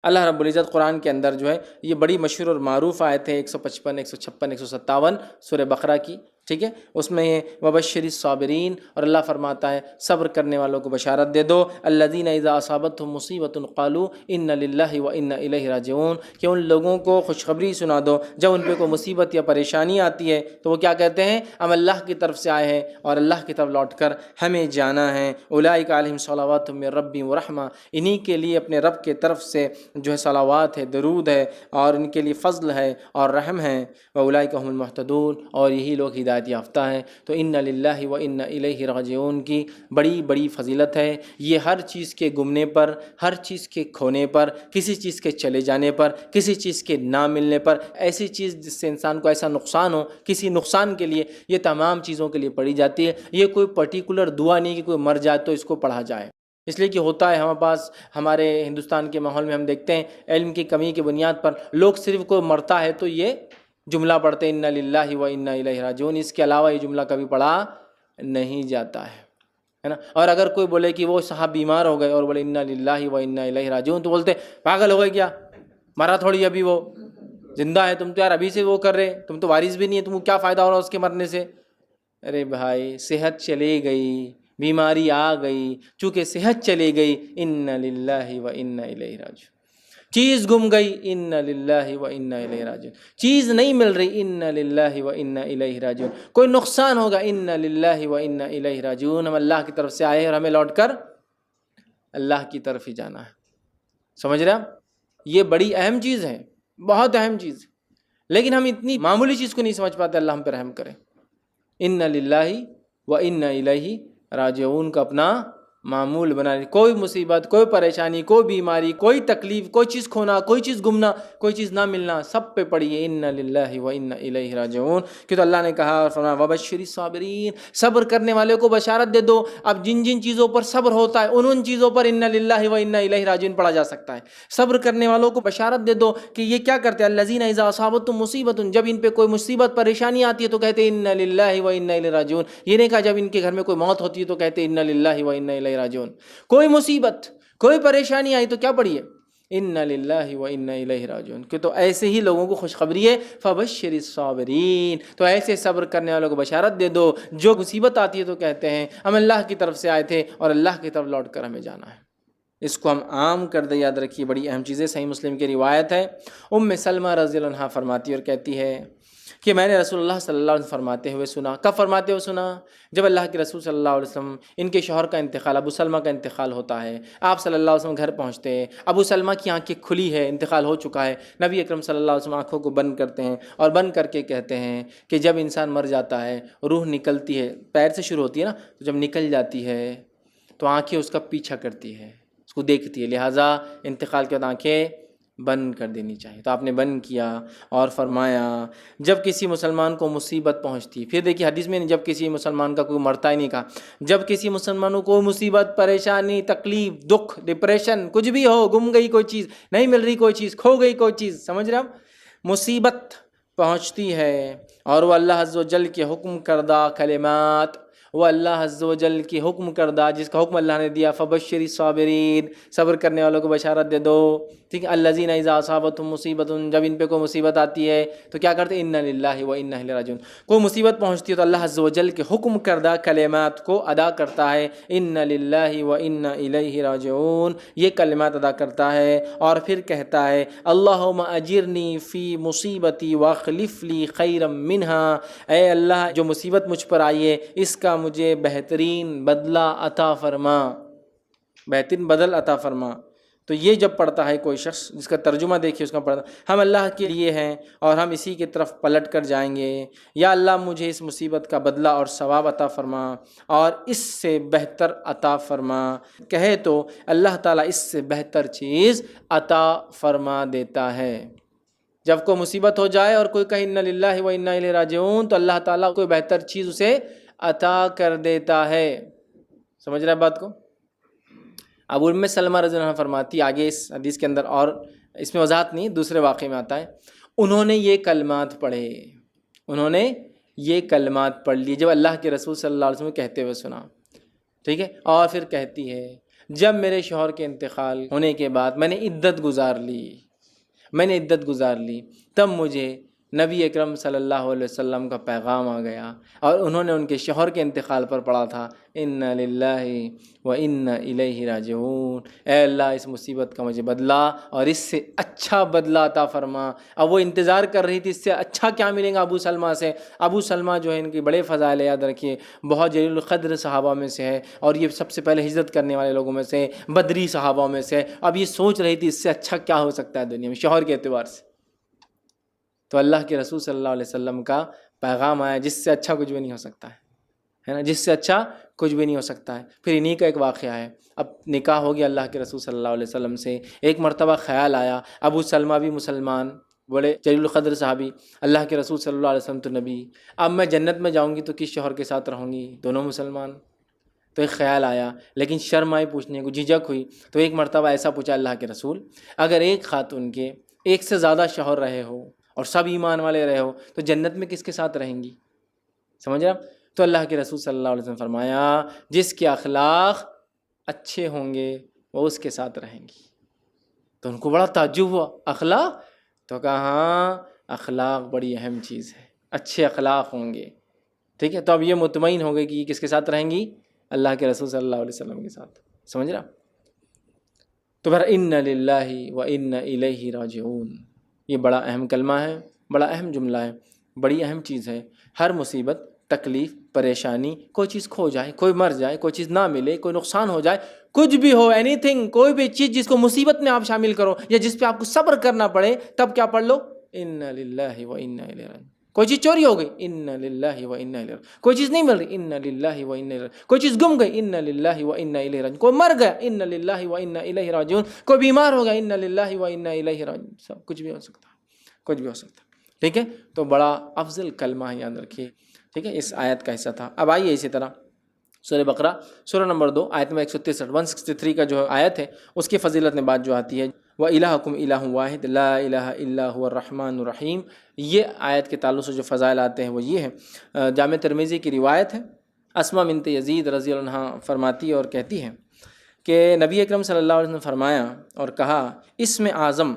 [SPEAKER 2] اللہ رب العزت قرآن کے اندر جو ہے یہ بڑی مشہور اور معروف آیت ہے، 155 156 157 سورہ بقرہ کی. ٹھیک ہے، اس میں یہ وبشر الصابرین، اور اللہ فرماتا ہے صبر کرنے والوں کو بشارت دے دو. الذین اذا اصابتهم مصیبۃ قالوا ان للہ وانا الیہ راجعون، کہ ان لوگوں کو خوشخبری سنا دو جب ان پہ کوئی مصیبت یا پریشانی آتی ہے تو وہ کیا کہتے ہیں؟ ہم اللہ کی طرف سے آئے ہیں اور اللہ کی طرف لوٹ کر ہمیں جانا ہے. اولئک علیہم صلوات من ربہم ورحمہ، انہی کے لیے اپنے رب کے طرف سے جو ہے صلوات ہے، درود ہے، اور ان کے لیے فضل ہے اور رحم ہے. واولئک هم المہتدون، اور یہی لوگ ہدایت ہدایت یافتہ ہیں۔ تو ان للہ و انا الیہ راجعون کی بڑی بڑی فضیلت ہے۔ یہ ہر چیز کے گمنے پر، ہر چیز کے کھونے پر، کسی چیز کے چلے جانے پر، کسی چیز کے نہ ملنے پر، ایسی چیز جس سے انسان کو ایسا نقصان ہو، کسی نقصان کے لیے، یہ تمام چیزوں کے لیے پڑھی جاتی ہے۔ یہ کوئی پرٹیکولر دعا نہیں کہ کوئی مر جائے تو اس کو پڑھا جائے، اس لیے کہ ہوتا ہے ہمارے پاس، ہمارے ہندوستان کے ماحول میں ہم دیکھتے ہیں علم کی کمی کی بنیاد پر لوگ صرف کوئی مرتا ہے تو یہ جملہ پڑھتے ہیں انا للہ و انا الیہ راجعون، اس کے علاوہ یہ جملہ کبھی پڑھا نہیں جاتا ہے نا۔ اور اگر کوئی بولے کہ وہ صاحب بیمار ہو گئے اور بولے انا للہ و انا الیہ راجعون، تو بولتے پاگل ہو گئے کیا، مرا تھوڑی ابھی وہ زندہ ہے، تم تو یار ابھی سے وہ کر رہے، تم تو وارث بھی نہیں ہے، تم کو کیا فائدہ ہو رہا اس کے مرنے سے۔ ارے بھائی صحت چلی گئی، بیماری آ گئی، چونکہ صحت چلی گئی انا للہ و انا الیہ راجعون، چیز گم گئی انا للہ و انا الیہ راجعون، چیز نہیں مل رہی انا للہ و انا الیہ راجعون، کوئی نقصان ہوگا انا للہ و انا الیہ راجعون، ہم اللہ کی طرف سے آئے اور ہمیں لوٹ کر اللہ کی طرف ہی جانا ہے۔ سمجھ رہے آپ؟ یہ بڑی اہم چیز ہے، بہت اہم چیز ہے، لیکن ہم اتنی معمولی چیز کو نہیں سمجھ پاتے۔ اللہ ہم پہ رحم کرے۔ انا للہ و انا الیہ راجعون کا اپنا معمول بنا لیں۔ کوئی مصیبت، کوئی پریشانی، کوئی بیماری، کوئی تکلیف، کوئی چیز کھونا، کوئی چیز گمنا، کوئی چیز نہ ملنا، سب پہ پڑھیے انا للہ و انا الیہ راجعون، کہ تو اللہ نے کہا اور فرمایا وبشر الصابرین، صبر کرنے والے کو بشارت دے دو۔ اب جن جن چیزوں پر صبر ہوتا ہے ان چیزوں پر انا للہ و انا الیہ راجعون پڑھا جا سکتا ہے۔ صبر کرنے والوں کو بشارت دے دو کہ یہ کیا کرتے ہیں، الذین اذا اصابتهم مصیبت، جب ان پہ کوئی مصیبت پریشانی آتی ہے تو کہتے ہیں انا للہ و انا الیہ راجعون۔ یہ نہیں کہا جب ان کے گھر میں کوئی موت ہوتی ہے تو کہتے ہیں انا للہ و انا الیہ راجعون۔ کوئی مصیبت، کوئی پریشانی آئی تو کیا پڑھیے، انا للہ و انا الیہ راجعون، کہ تو ایسے ہی لوگوں کو خوشخبری ہے فبشر الصابرین، تو ایسے صبر کرنے والوں کو بشارت دے دو جو مصیبت آتی ہے تو کہتے ہیں ہم اللہ کی طرف سے آئے تھے اور اللہ کی طرف لوٹ کر ہمیں جانا ہے۔ اس کو ہم عام کر دیں، یاد رکھیے، بڑی اہم چیز ہے۔ صحیح مسلم کی روایت ہے، ام سلمہ رضی اللہ عنہا فرماتی ہے اور کہتی ہے کہ میں نے رسول اللہ صلی اللہ علیہ وسلم فرماتے ہوئے سنا۔ کب فرماتے ہوئے سنا؟ جب اللہ کے رسول صلی اللہ علیہ وسلم، ان کے شوہر کا انتقال، ابو سلمہ کا انتقال ہوتا ہے، آپ صلی اللہ علیہ وسلم گھر پہنچتے ہیں، ابو سلمہ کی آنکھیں کھلی ہے، انتقال ہو چکا ہے، نبی اکرم صلی اللہ علیہ وسلم آنکھوں کو بند کرتے ہیں اور بند کر کے کہتے ہیں کہ جب انسان مر جاتا ہے، روح نکلتی ہے، پیر سے شروع ہوتی ہے نا، تو جب نکل جاتی ہے تو آنکھیں اس کا پیچھا کرتی ہے، اس کو دیکھتی ہے، لہٰذا انتقال کے بعد آنکھیں بند کر دینی چاہیے۔ تو آپ نے بند کیا اور فرمایا جب کسی مسلمان کو مصیبت پہنچتی، پھر دیکھیے حدیث میں جب کسی مسلمان کا کوئی مرتا ہی نہیں کہا، جب کسی مسلمانوں کو مصیبت، پریشانی، تکلیف، دکھ، ڈپریشن، کچھ بھی ہو، گم گئی کوئی چیز، نہیں مل رہی کوئی چیز، کھو گئی کوئی چیز، سمجھ رہے آپ، مصیبت پہنچتی ہے اور وہ اللہ عز و جل کے حکم کردہ کلمات، وہ اللہ عز و جل کی حکم کردہ، جس کا حکم اللہ نے دیا فبشر الصابرین، صبر کرنے والوں کو بشارت دے دو، ٹھیک ہے، الذین اذا اصابتهم مصیبت، جب ان پہ کوئی مصیبت آتی ہے تو کیا کرتے ہیں انا للہ و انا الیہ راجعون، کوئی مصیبت پہنچتی ہے تو اللہ عز و جل کے حکم کردہ کلمات کو ادا کرتا ہے، انا للہ و انا الیہ راجعون، یہ کلمات ادا کرتا ہے اور پھر کہتا ہے اللہم اجرنی فی مصیبتی واخلف لی خیرا منہا، اے اللہ جو مصیبت مجھ پر آئی ہے اس کا مجھے بہترین بدلہ عطا فرما، بہترین بدل عطا فرما۔ تو یہ جب پڑھتا ہے کوئی شخص، جس کا ترجمہ دیکھیے اس کا پڑھتا، ہم اللہ کے لیے ہیں اور ہم اسی کی طرف پلٹ کر جائیں گے، یا اللہ مجھے اس مصیبت کا بدلہ اور ثواب عطا فرما اور اس سے بہتر عطا فرما، کہے تو اللہ تعالیٰ اس سے بہتر چیز عطا فرما دیتا ہے۔ جب کوئی مصیبت ہو جائے اور کوئی کہے انا للہ و انا الیہ راجعون تو اللہ تعالیٰ کوئی بہتر چیز اسے عطا کر دیتا ہے۔ سمجھ رہے ہیں بات کو؟ اب ام سلمہ رضی اللہ عنہ فرماتی، آگے اس حدیث کے اندر اور اس میں وضاحت نہیں، دوسرے واقعے میں آتا ہے، انہوں نے یہ کلمات پڑھے، انہوں نے یہ کلمات پڑھ لی جب اللہ کے رسول صلی اللہ علیہ وسلم کہتے ہوئے سنا، ٹھیک ہے، اور پھر کہتی ہے جب میرے شوہر کے انتقال ہونے کے بعد میں نے عدت گزار لی، تب مجھے نبی اکرم صلی اللہ علیہ وسلم کا پیغام آ گیا اور انہوں نے ان کے شوہر کے انتقال پر پڑھا تھا انا للہ و انا الیہ راجعون، اے اللہ اس مصیبت کا مجھے بدلہ اور اس سے اچھا بدلہ عطا فرما۔ اب وہ انتظار کر رہی تھی اس سے اچھا کیا ملے گا ابو سلمہ سے۔ ابو سلمہ جو ہے ان کی بڑے فضائل یاد رکھیے، بہت جلیل القدر صحابہ میں سے ہے اور یہ سب سے پہلے ہجرت کرنے والے لوگوں میں سے، بدری صحابہ میں سے، اب یہ سوچ رہی تھی اس سے اچھا کیا ہو سکتا ہے دنیا میں شوہر کے اعتبار سے، تو اللہ کے رسول صلی اللہ علیہ وسلم کا پیغام آیا جس سے اچھا کچھ بھی نہیں ہو سکتا ہے نا، جس سے اچھا کچھ بھی نہیں ہو سکتا ہے۔ پھر انہی کا ایک واقعہ ہے، اب نکاح ہو گیا اللہ کے رسول صلی اللہ علیہ وسلم سے، ایک مرتبہ خیال آیا، ابو سلمہ بھی مسلمان، بڑے جلیل القدر صحابی، اللہ کے رسول صلی اللہ علیہ وسلم تو نبی، اب میں جنت میں جاؤں گی تو کس شوہر کے ساتھ رہوں گی، دونوں مسلمان۔ تو ایک خیال آیا، لیکن شرم آئی پوچھنے کو، جھجک ہوئی، تو ایک مرتبہ ایسا پوچھا اللہ کے رسول، اگر ایک خاتون کے ایک سے زیادہ شوہر رہے ہو اور سب ایمان والے رہے ہو تو جنت میں کس کے ساتھ رہیں گی؟ سمجھ رہا؟ تو اللہ کے رسول صلی اللہ علیہ وسلم فرمایا جس کے اخلاق اچھے ہوں گے وہ اس کے ساتھ رہیں گی۔ تو ان کو بڑا تعجب ہوا، اخلاق؟ تو کہا ہاں اخلاق بڑی اہم چیز ہے، اچھے اخلاق ہوں گے، ٹھیک ہے۔ تو اب یہ مطمئن ہو گئے کہ یہ کس کے ساتھ رہیں گی؟ اللہ کے رسول صلی اللہ علیہ وسلم کے ساتھ، سمجھ رہا؟ تو پھر ان للہ و ان الیہ راجعون، یہ بڑا اہم کلمہ ہے، بڑا اہم جملہ ہے، بڑی اہم چیز ہے۔ ہر مصیبت، تکلیف، پریشانی، کوئی چیز کھو جائے، کوئی مر جائے، کوئی چیز نہ ملے، کوئی نقصان ہو جائے، کچھ بھی ہو، اینی تھنگ، کوئی بھی چیز جس کو مصیبت میں آپ شامل کرو یا جس پہ آپ کو صبر کرنا پڑے، تب کیا پڑھ لو؟ ان للہ و انا الیہ راجعون۔ کوئی چیز چوری ہو گئی، ان للہ و انا الیہ راجعون۔ کوئی چیز نہیں مل رہی، ان للہ و انا الیہ راجعون۔ کوئی چیز گم گئی، ان للہ و انا الیہ راجعون۔ کوئی مر گیا، ان للہ و انا الیہ راجعون۔ کوئی بیمار ہو گیا، ان للہ و انا الیہ راجعون۔ سب کچھ بھی ہو سکتا ہے، کچھ بھی ہو سکتا ہے، ٹھیک ہے۔ تو بڑا افضل کلمہ ہے، یاد رکھیے، ٹھیک ہے۔ اس آیت کا حصہ تھا۔ اب آئیے اسی طرح سورہ بقرہ سورہ نمبر 2 آیت نمبر 163 کا جو آیت ہے اس کی فضیلت میں بات جو آتی ہے، وَإِلَٰهُكُمْ إِلَٰهٌ وَاحِدٌ لَا إِلَٰهَ إِلَّا هُوَ الرَّحْمَٰنُ الرَّحِيمُ۔ یہ آیت کے تعلق سے جو فضائل آتے ہیں وہ یہ ہیں، جامع ترمذی کی روایت ہے، اسماء بنت یزید رضی اللہ عنہا فرماتی ہے اور کہتی ہیں کہ نبی اکرم صلی اللہ علیہ وسلم نے فرمایا اور کہا، اسم اعظم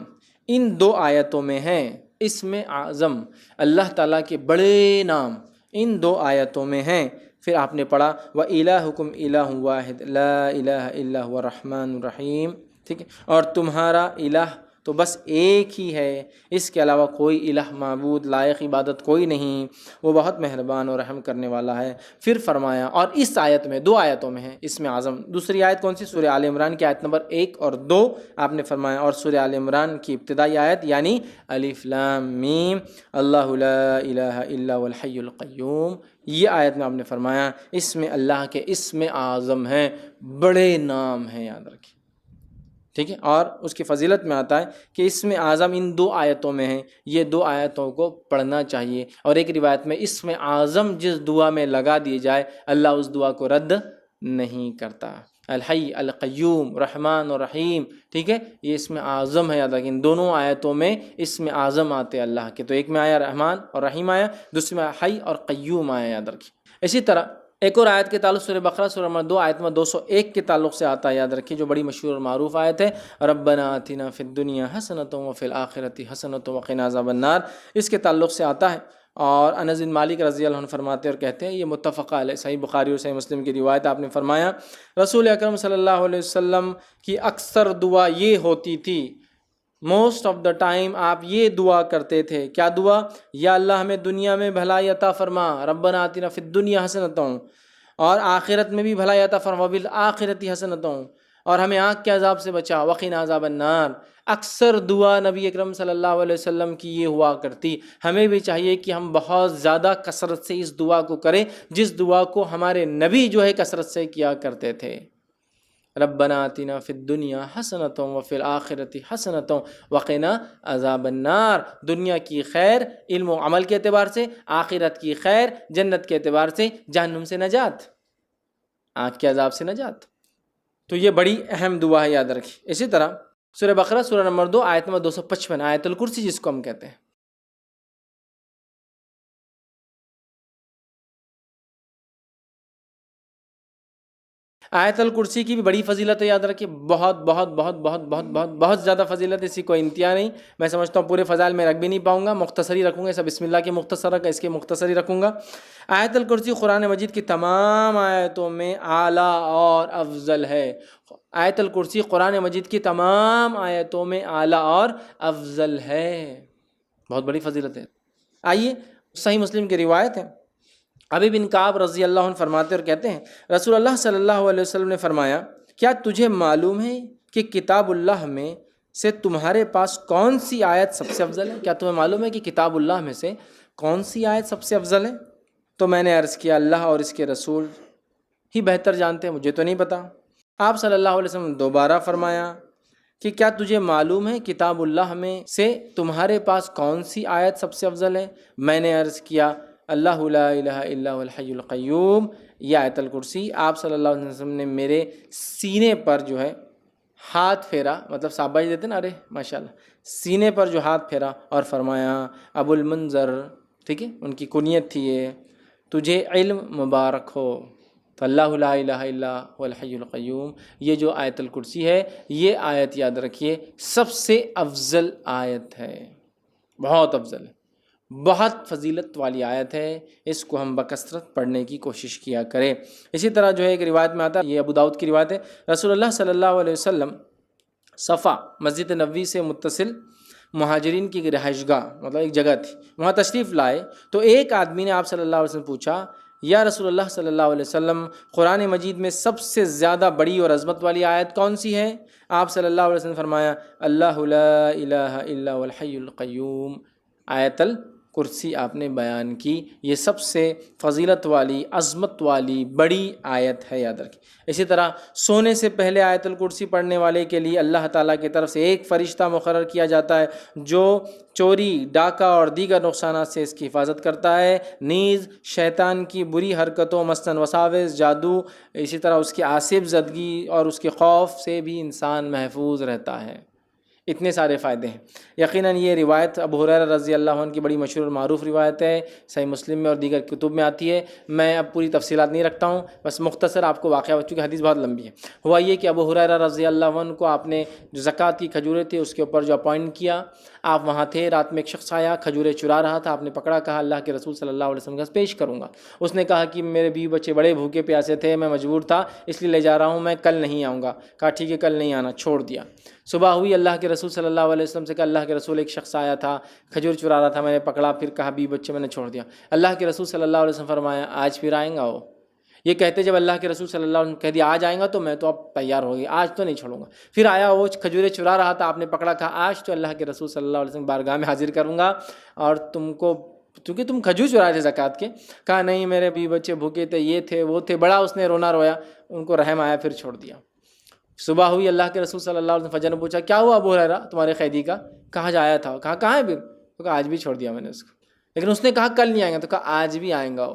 [SPEAKER 2] ان 2 آیتوں میں ہیں، اسم اعظم اللہ تعالیٰ کے بڑے نام ان 2 آیتوں میں ہیں۔ پھر آپ نے پڑھا وَإِلَٰهُكُمْ إِلَٰهٌ وَاحِدٌ لَا إِلَٰهَ إِلَّا هُوَ الرَّحْمَٰنُ الرَّحِيمُ، ٹھیک ہے۔ اور تمہارا الہ تو بس ایک ہی ہے، اس کے علاوہ کوئی الہ معبود لائق عبادت کوئی نہیں، وہ بہت مہربان اور رحم کرنے والا ہے۔ پھر فرمایا، اور اس آیت میں 2 آیتوں میں ہے اسم اعظم۔ دوسری آیت کون سی؟ سورہ آل عمران کی آیت نمبر 1 اور 2 آپ نے فرمایا، اور سورہ آل عمران کی ابتدائی آیت یعنی الف لام میم اللہ لا الہ الا هو الحی القیوم، یہ آیت میں آپ نے فرمایا اس میں اللہ کے اسم اعظم ہیں، بڑے نام ہیں، یاد رکھیں، ٹھیک ہے۔ اور اس کی فضیلت میں آتا ہے کہ اسم اعظم ان 2 آیتوں میں ہیں، یہ 2 آیتوں کو پڑھنا چاہیے۔ اور ایک روایت میں اسم اعظم جس دعا میں لگا دی جائے اللہ اس دعا کو رد نہیں کرتا۔ الحی، القیوم، رحمان اور رحیم، ٹھیک ہے، یہ اسم اعظم ہے، یاد رکھیں۔ ان دونوں آیتوں میں اسم اعظم آتے اللہ کے، تو ایک میں آیا رحمان اور رحیم آیا، دوسری میں حی اور قیوم آیا، یاد رکھیں۔ اسی طرح ایک اور آیت کے تعلق سورہ بقرہ سورہ نمبر 2 آیت نمبر 201 کے تعلق سے آتا ہے، یاد رکھیں، جو بڑی مشہور اور معروف آیت ہے، ربنا آتنا فی الدنیا حسنۃ وفی الآخرۃ حسنۃ وقنا عذاب النار، اس کے تعلق سے آتا ہے۔ اور انس بن مالک رضی اللہ عنہ فرماتے اور کہتے ہیں، یہ متفق علیہ، صحیح بخاری اور صحیح مسلم کی روایت، آپ نے فرمایا رسول اکرم صلی اللہ علیہ وسلم کی اکثر دعا یہ ہوتی تھی، موسٹ آف دا ٹائم آپ یہ دعا کرتے تھے، کیا دعا؟ یا اللہ ہمیں دنیا میں بھلائی عطا فرما، ربنا آتنا فی الدنیا حسنۃ، اور آخرت میں بھی بھلائی عطا فرما، وبالآخرۃ حسنۃ، اور ہمیں آگ کے عذاب سے بچا، وقنا عذاب النار۔ اکثر دعا نبی اکرم صلی اللہ علیہ وسلم کی یہ ہوا کرتی۔ ہمیں بھی چاہیے کہ ہم بہت زیادہ کثرت سے اس دعا کو کریں جس دعا کو ہمارے نبی جو ہے کثرت سے کیا کرتے تھے، ربنا آتنا فی الدنیا حسنۃ وفی الآخرۃ حسنۃ وقنا عذاب النار۔ دنیا کی خیر علم و عمل کے اعتبار سے، آخرت کی خیر جنت کے اعتبار سے، جہنم سے نجات، آگ کے عذاب سے نجات۔ تو یہ بڑی اہم دعا ہے، یاد رکھیں۔ اسی طرح سورہ بقرہ سورہ نمبر 2 آیت نمبر 255 آیت الکرسی جس کو ہم کہتے ہیں، آیت الکرسی کی بھی بڑی فضیلت ہے، یاد رکھیں، بہت بہت بہت بہت بہت بہت بہت زیادہ فضیلت، اسی کوئی انتہا نہیں۔ میں سمجھتا ہوں پورے فضائل میں رکھ بھی نہیں پاؤں گا، مختصری رکھوں گا، سب بسم اللہ کے مختصر رکھا، اس کے مختصری رکھوں گا۔ آیت الکرسی قرآن مجید کی تمام آیتوں میں اعلیٰ اور افضل ہے۔ آیت الکرسی قرآن مجید کی تمام آیتوں میں اعلیٰ اور افضل ہے، بہت بڑی فضیلت ہے۔ آئیے صحیح مسلم کی روایت ہے، ابی بن کعب رضی اللہ عنہ فرماتے اور کہتے ہیں، رسول اللہ صلی اللہ علیہ وسلم نے فرمایا، کیا تجھے معلوم ہے کہ کتاب اللہ میں سے تمہارے پاس کون سی آیت سب سے افضل ہے؟ کیا تمہیں معلوم ہے کہ کتاب اللہ میں سے کون سی آیت سب سے افضل ہے؟ تو میں نے عرض کیا اللہ اور اس کے رسول ہی بہتر جانتے ہیں، مجھے تو نہیں پتا۔ آپ صلی اللہ علیہ وسلم نے دوبارہ فرمایا کہ کیا تجھے معلوم ہے کتاب اللہ میں سے تمہارے پاس کون سی آیت سب سے افضل ہے؟ میں نے عرض کیا اللہ لا الہ الا هو الحی القیوم، یہ آیت الکرسی۔ آپ صلی اللہ علیہ وسلم نے میرے سینے پر جو ہے ہاتھ پھیرا، مطلب شاباش دیتے نا، ارے ماشاءاللہ، سینے پر جو ہاتھ پھیرا اور فرمایا ابو المنذر، ٹھیک ہے، ان کی کنیت تھی یہ، تجھے علم مبارک ہو۔ تو اللہ لا الہ الا هو الحی القیوم، یہ جو آیت الکرسی ہے، یہ آیت یاد رکھیے سب سے افضل آیت ہے، بہت افضل ہے، بہت فضیلت والی آیت ہے، اس کو ہم بکثرت پڑھنے کی کوشش کیا کریں۔ اسی طرح جو ہے ایک روایت میں آتا ہے، یہ ابو داؤد کی روایت ہے، رسول اللہ صلی اللہ علیہ وسلم صفا مسجد نبوی سے متصل مہاجرین کی رہائش گاہ، مطلب ایک جگہ تھی، وہاں تشریف لائے تو ایک آدمی نے آپ صلی اللہ علیہ وسلم پوچھا یا رسول اللہ صلی اللہ علیہ وسلم، قرآن مجید میں سب سے زیادہ بڑی اور عظمت والی آیت کون سی ہے؟ آپ صلی اللہ علیہ وسلم نے فرمایا اللہ لا الہ الا هو الحی القیوم، آیت الکرسی آپ نے بیان کی، یہ سب سے فضیلت والی، عظمت والی بڑی آیت ہے، یاد رکھیں۔ اسی طرح سونے سے پہلے آیت الکرسی پڑھنے والے کے لیے اللہ تعالیٰ کی طرف سے ایک فرشتہ مقرر کیا جاتا ہے جو چوری، ڈاکہ اور دیگر نقصانات سے اس کی حفاظت کرتا ہے، نیز شیطان کی بری حرکتوں مثلاً وساوس، جادو، اسی طرح اس کی عاصف زدگی اور اس کے خوف سے بھی انسان محفوظ رہتا ہے۔ اتنے سارے فائدے ہیں۔ یقیناً یہ روایت ابو ہریرہ رضی اللہ عنہ کی بڑی مشہور اور معروف روایت ہے، صحیح مسلم میں اور دیگر کتب میں آتی ہے۔ میں اب پوری تفصیلات نہیں رکھتا ہوں، بس مختصر آپ کو واقعہ، چونکہ حدیث بہت لمبی ہے۔ ہوا یہ کہ ابو ہریرہ رضی اللہ عنہ کو آپ نے جو زکوٰۃ کی کھجوریں تھے اس کے اوپر جو اپوائنٹ کیا، آپ وہاں تھے، رات میں ایک شخص آیا کھجوریں چرا رہا تھا، آپ نے پکڑا، کہا اللہ کے رسول صلی اللہ علیہ وسلم کے پاس پیش کروں گا۔ اس نے کہا کہ میرے بیوی بچے بڑے بھوکے پیاسے تھے، میں مجبور تھا اس لیے لے جا رہا ہوں، میں کل نہیں آؤں گا۔ کہا ٹھیک ہے کل نہیں آنا، چھوڑ دیا۔ صبح ہوئی، اللہ کے رسول صلی اللہ علیہ وسلم سے کہا اللہ کے رسول ایک شخص آیا تھا کھجور چرا رہا تھا، میں نے پکڑا، پھر کہا بیوی بچے میں نے چھوڑ دیا۔ اللہ کے رسول صلی اللہ علیہ وسلم فرمایا آج پھر آئیں گا وہ؟ یہ کہتے جب اللہ کے رسول صلی اللہ علیہ وسلم کہہ دیا آج آئیں گا تو میں تو اب تیار ہو گئی، آج تو نہیں چھوڑوں گا۔ پھر آیا وہ کھجوریں چرا رہا تھا، آپ نے پکڑا، کہا آج تو اللہ کے رسول صلی اللہ علیہ وسلم بارگاہ میں حاضر کروں گا اور تم کو، کیونکہ تم کھجور چرائے تھے زکوٰۃ کے۔ کہا نہیں میرے بیوی بچے بھوکے تھے، یہ تھے وہ تھے، بڑا اس نے رونا رویا، ان کو رحم آیا، پھر چھوڑ دیا۔ صبح ہوئی، اللہ کے رسول صلی اللہ علیہ وسلم فجر نے پوچھا کیا ہوا ابو ہریرہ تمہارے قیدی کا؟ کہاں جایا تھا؟ کہا کہاں ہے پھر؟ تو کہا آج بھی چھوڑ دیا میں نے اس کو، لیکن اس نے کہا کل نہیں آئیں گا، تو کہا آج بھی آئیں گا وہ۔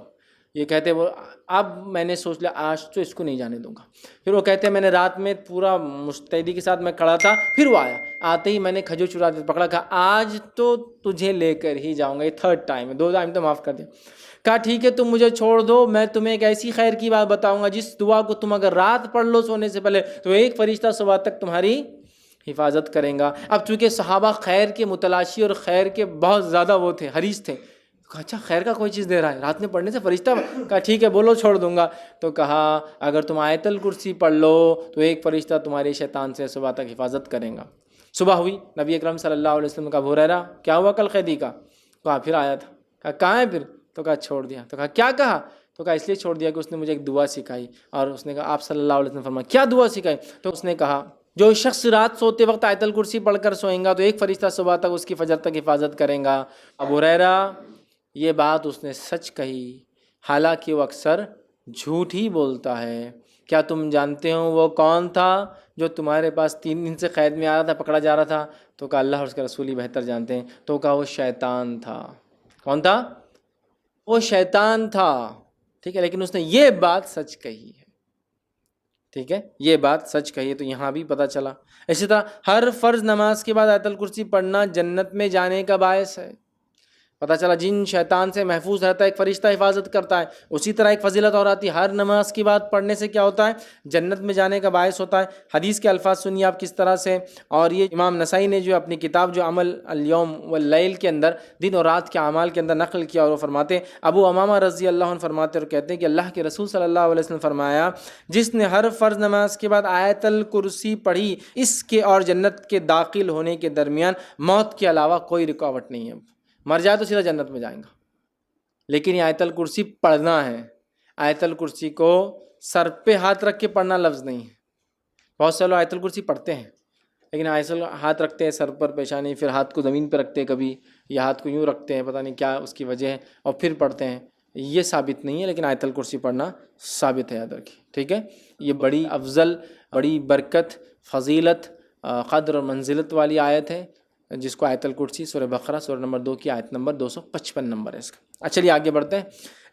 [SPEAKER 2] یہ کہتے وہ اب میں نے سوچ لیا آج تو اس کو نہیں جانے دوں گا۔ پھر وہ کہتے میں نے رات میں پورا مستعدی کے ساتھ میں کھڑا تھا، پھر وہ آیا، آتے ہی میں نے کھجور چرا پکڑا، کہا آج تو تجھے لے کر ہی جاؤں گا، یہ تھرڈ ٹائم ہے، 2 ٹائم تو معاف کر دیا۔ کہا ٹھیک ہے تم مجھے چھوڑ دو، میں تمہیں ایک ایسی خیر کی بات بتاؤں گا جس دعا کو تم اگر رات پڑھ لو سونے سے پہلے تو ایک فرشتہ صبح تک تمہاری حفاظت کریں گا۔ اب چونکہ صحابہ خیر کے متلاشی اور خیر کے بہت زیادہ وہ تھے، حریص تھے، کہا اچھا خیر کا کوئی چیز دے رہا ہے رات میں پڑھنے سے فرشتہ؟ کہا ٹھیک ہے بولو چھوڑ دوں گا۔ تو کہا اگر تم آیت الکرسی پڑھ لو تو ایک فرشتہ تمہارے شیطان سے صبح تک حفاظت کریں گا۔ صبح ہوئی، نبی اکرم صلی اللہ علیہ وسلم کا ابو ہریرہ کیا ہوا کل قیدی کا؟ کہا پھر آیا تھا۔ کہا کہاں ہے پھر؟ تو کہا چھوڑ دیا۔ تو کہا کیا کہا؟ تو کہا اس لیے چھوڑ دیا کہ اس نے مجھے ایک دعا سکھائی، اور اس نے کہا آپ صلی اللہ علیہ وسلم فرمایا کیا دعا سکھائی؟ تو اس نے کہا جو شخص رات سوتے وقت آیت الکرسی پڑھ کر سوئیں گا تو ایک فرشتہ صبح تک اس کی فجر تک حفاظت کریں گا۔ ابو ہریرہ یہ بات اس نے سچ کہی، حالانکہ وہ اکثر جھوٹ ہی بولتا ہے۔ کیا تم جانتے ہو وہ کون تھا جو تمہارے پاس 3 دن سے قید میں آ رہا تھا، پکڑا جا رہا تھا؟ تو کہا اللہ اور اس کے رسول ہی بہتر جانتے ہیں۔ تو کہا وہ شیطان تھا۔ کون تھا؟ وہ شیطان تھا، ٹھیک ہے، لیکن اس نے یہ بات سچ کہی ہے، ٹھیک ہے، یہ بات سچ کہی ہے۔ تو یہاں بھی پتہ چلا۔ اسی طرح ہر فرض نماز کے بعد آیت الکرسی پڑھنا جنت میں جانے کا باعث ہے۔ پتہ چلا جن شیطان سے محفوظ رہتا ہے ایک فرشتہ حفاظت کرتا ہے۔ اسی طرح ایک فضیلت اور آتی ہے، ہر نماز کی بات پڑھنے سے کیا ہوتا ہے؟ جنت میں جانے کا باعث ہوتا ہے۔ حدیث کے الفاظ سنیے آپ کس طرح سے، اور یہ امام نسائی نے جو اپنی کتاب جو عمل الیوم واللیل کے اندر دن اور رات کے اعمال کے اندر نقل کیا، اور وہ فرماتے ہیں ابو امامہ رضی اللہ عنہ فرماتے اور کہتے ہیں کہ اللہ کے رسول صلی اللہ علیہ وسلم فرمایا جس نے ہر فرض نماز کے بعد آیت الکرسی پڑھی اس کے اور جنت کے داخل ہونے کے درمیان موت کے علاوہ کوئی رکاوٹ نہیں ہے، مر جائے تو سیدھا جنت میں جائیں گا۔ لیکن یہ آیت الکرسی پڑھنا ہے، آیت الکرسی کو سر پہ ہاتھ رکھ کے پڑھنا لفظ نہیں ہے۔ بہت سے لوگ آیت الکرسی پڑھتے ہیں لیکن آئسل ہاتھ رکھتے ہیں سر پر پیشانی، پھر ہاتھ کو زمین پہ رکھتے ہیں کبھی، یا ہاتھ کو یوں رکھتے ہیں، پتہ نہیں کیا اس کی وجہ ہے، اور پھر پڑھتے ہیں، یہ ثابت نہیں ہے، لیکن آیت الکرسی پڑھنا ثابت ہے، یاد رکھیے، ٹھیک ہے۔ یہ بڑی افضل، بڑی برکت، فضیلت، قدر اور منزلت والی آیت ہے، جس کو آیت الکرسی سورہ بقرہ سورہ نمبر 2 کی آیت نمبر 255 نمبر ہے اس کا۔ چلیے آگے بڑھتے ہیں۔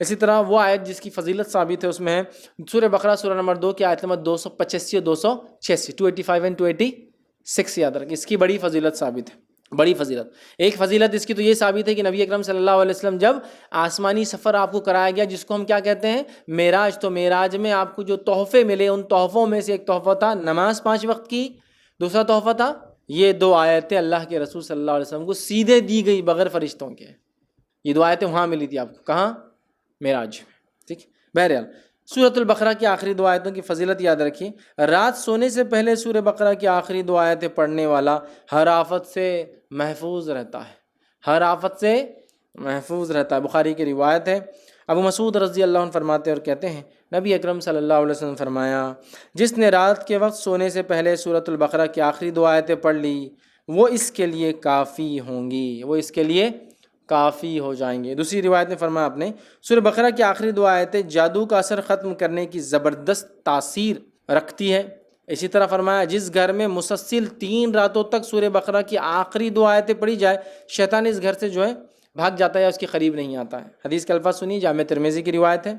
[SPEAKER 2] اسی طرح وہ آیت جس کی فضیلت ثابت ہے اس میں ہے سورہ بقرہ سورہ نمبر 2 کی آیت نمبر 285 اور 286، 285 اینڈ 286، یاد رکھیں، اس کی بڑی فضیلت ثابت ہے، بڑی فضیلت۔ ایک فضیلت اس کی تو یہ ثابت ہے کہ نبی اکرم صلی اللہ علیہ وسلم جب آسمانی سفر آپ کو کرایا گیا، جس کو ہم کیا کہتے ہیں، معراج، تو معراج میں آپ کو جو تحفے ملے، ان تحفوں میں سے ایک تحفہ تھا نماز 5 وقت کی، دوسرا تحفہ تھا یہ 2 آیتیں اللہ کے رسول صلی اللہ علیہ وسلم کو سیدھے دی گئی بغیر فرشتوں کے۔ یہ 2 آیتیں وہاں ملی تھی آپ کو، کہاں؟ معراج میں، ٹھیک۔ بہرحال سورۃ البقرہ کی آخری 2 آیتوں کی فضیلت یاد رکھیے، رات سونے سے پہلے سورہ بقرہ کی آخری 2 آیتیں پڑھنے والا ہر آفت سے محفوظ رہتا ہے، ہر آفت سے محفوظ رہتا ہے۔ بخاری کی روایت ہے، ابو مسعود رضی اللہ عنہ فرماتے اور کہتے ہیں، نبی اکرم صلی اللہ علیہ وسلم فرمایا، جس نے رات کے وقت سونے سے پہلے سورۃ البقرہ کی آخری 2 آیتیں پڑھ لی، وہ اس کے لیے کافی ہوں گی، وہ اس کے لیے کافی ہو جائیں گے۔ دوسری روایت میں فرمایا آپ نے، سورہ بقرہ کی آخری 2 آیتیں جادو کا اثر ختم کرنے کی زبردست تاثیر رکھتی ہے۔ اسی طرح فرمایا، جس گھر میں مسلسل 3 راتوں تک سورہ بقرہ کی آخری 2 آیتیں پڑھی جائے، شیطان اس گھر سے جو ہے بھاگ جاتا ہے یا اس کے قریب نہیں آتا ہے۔ حدیث کے الفاظ سنیے، جامع ترمذی کی روایت ہے،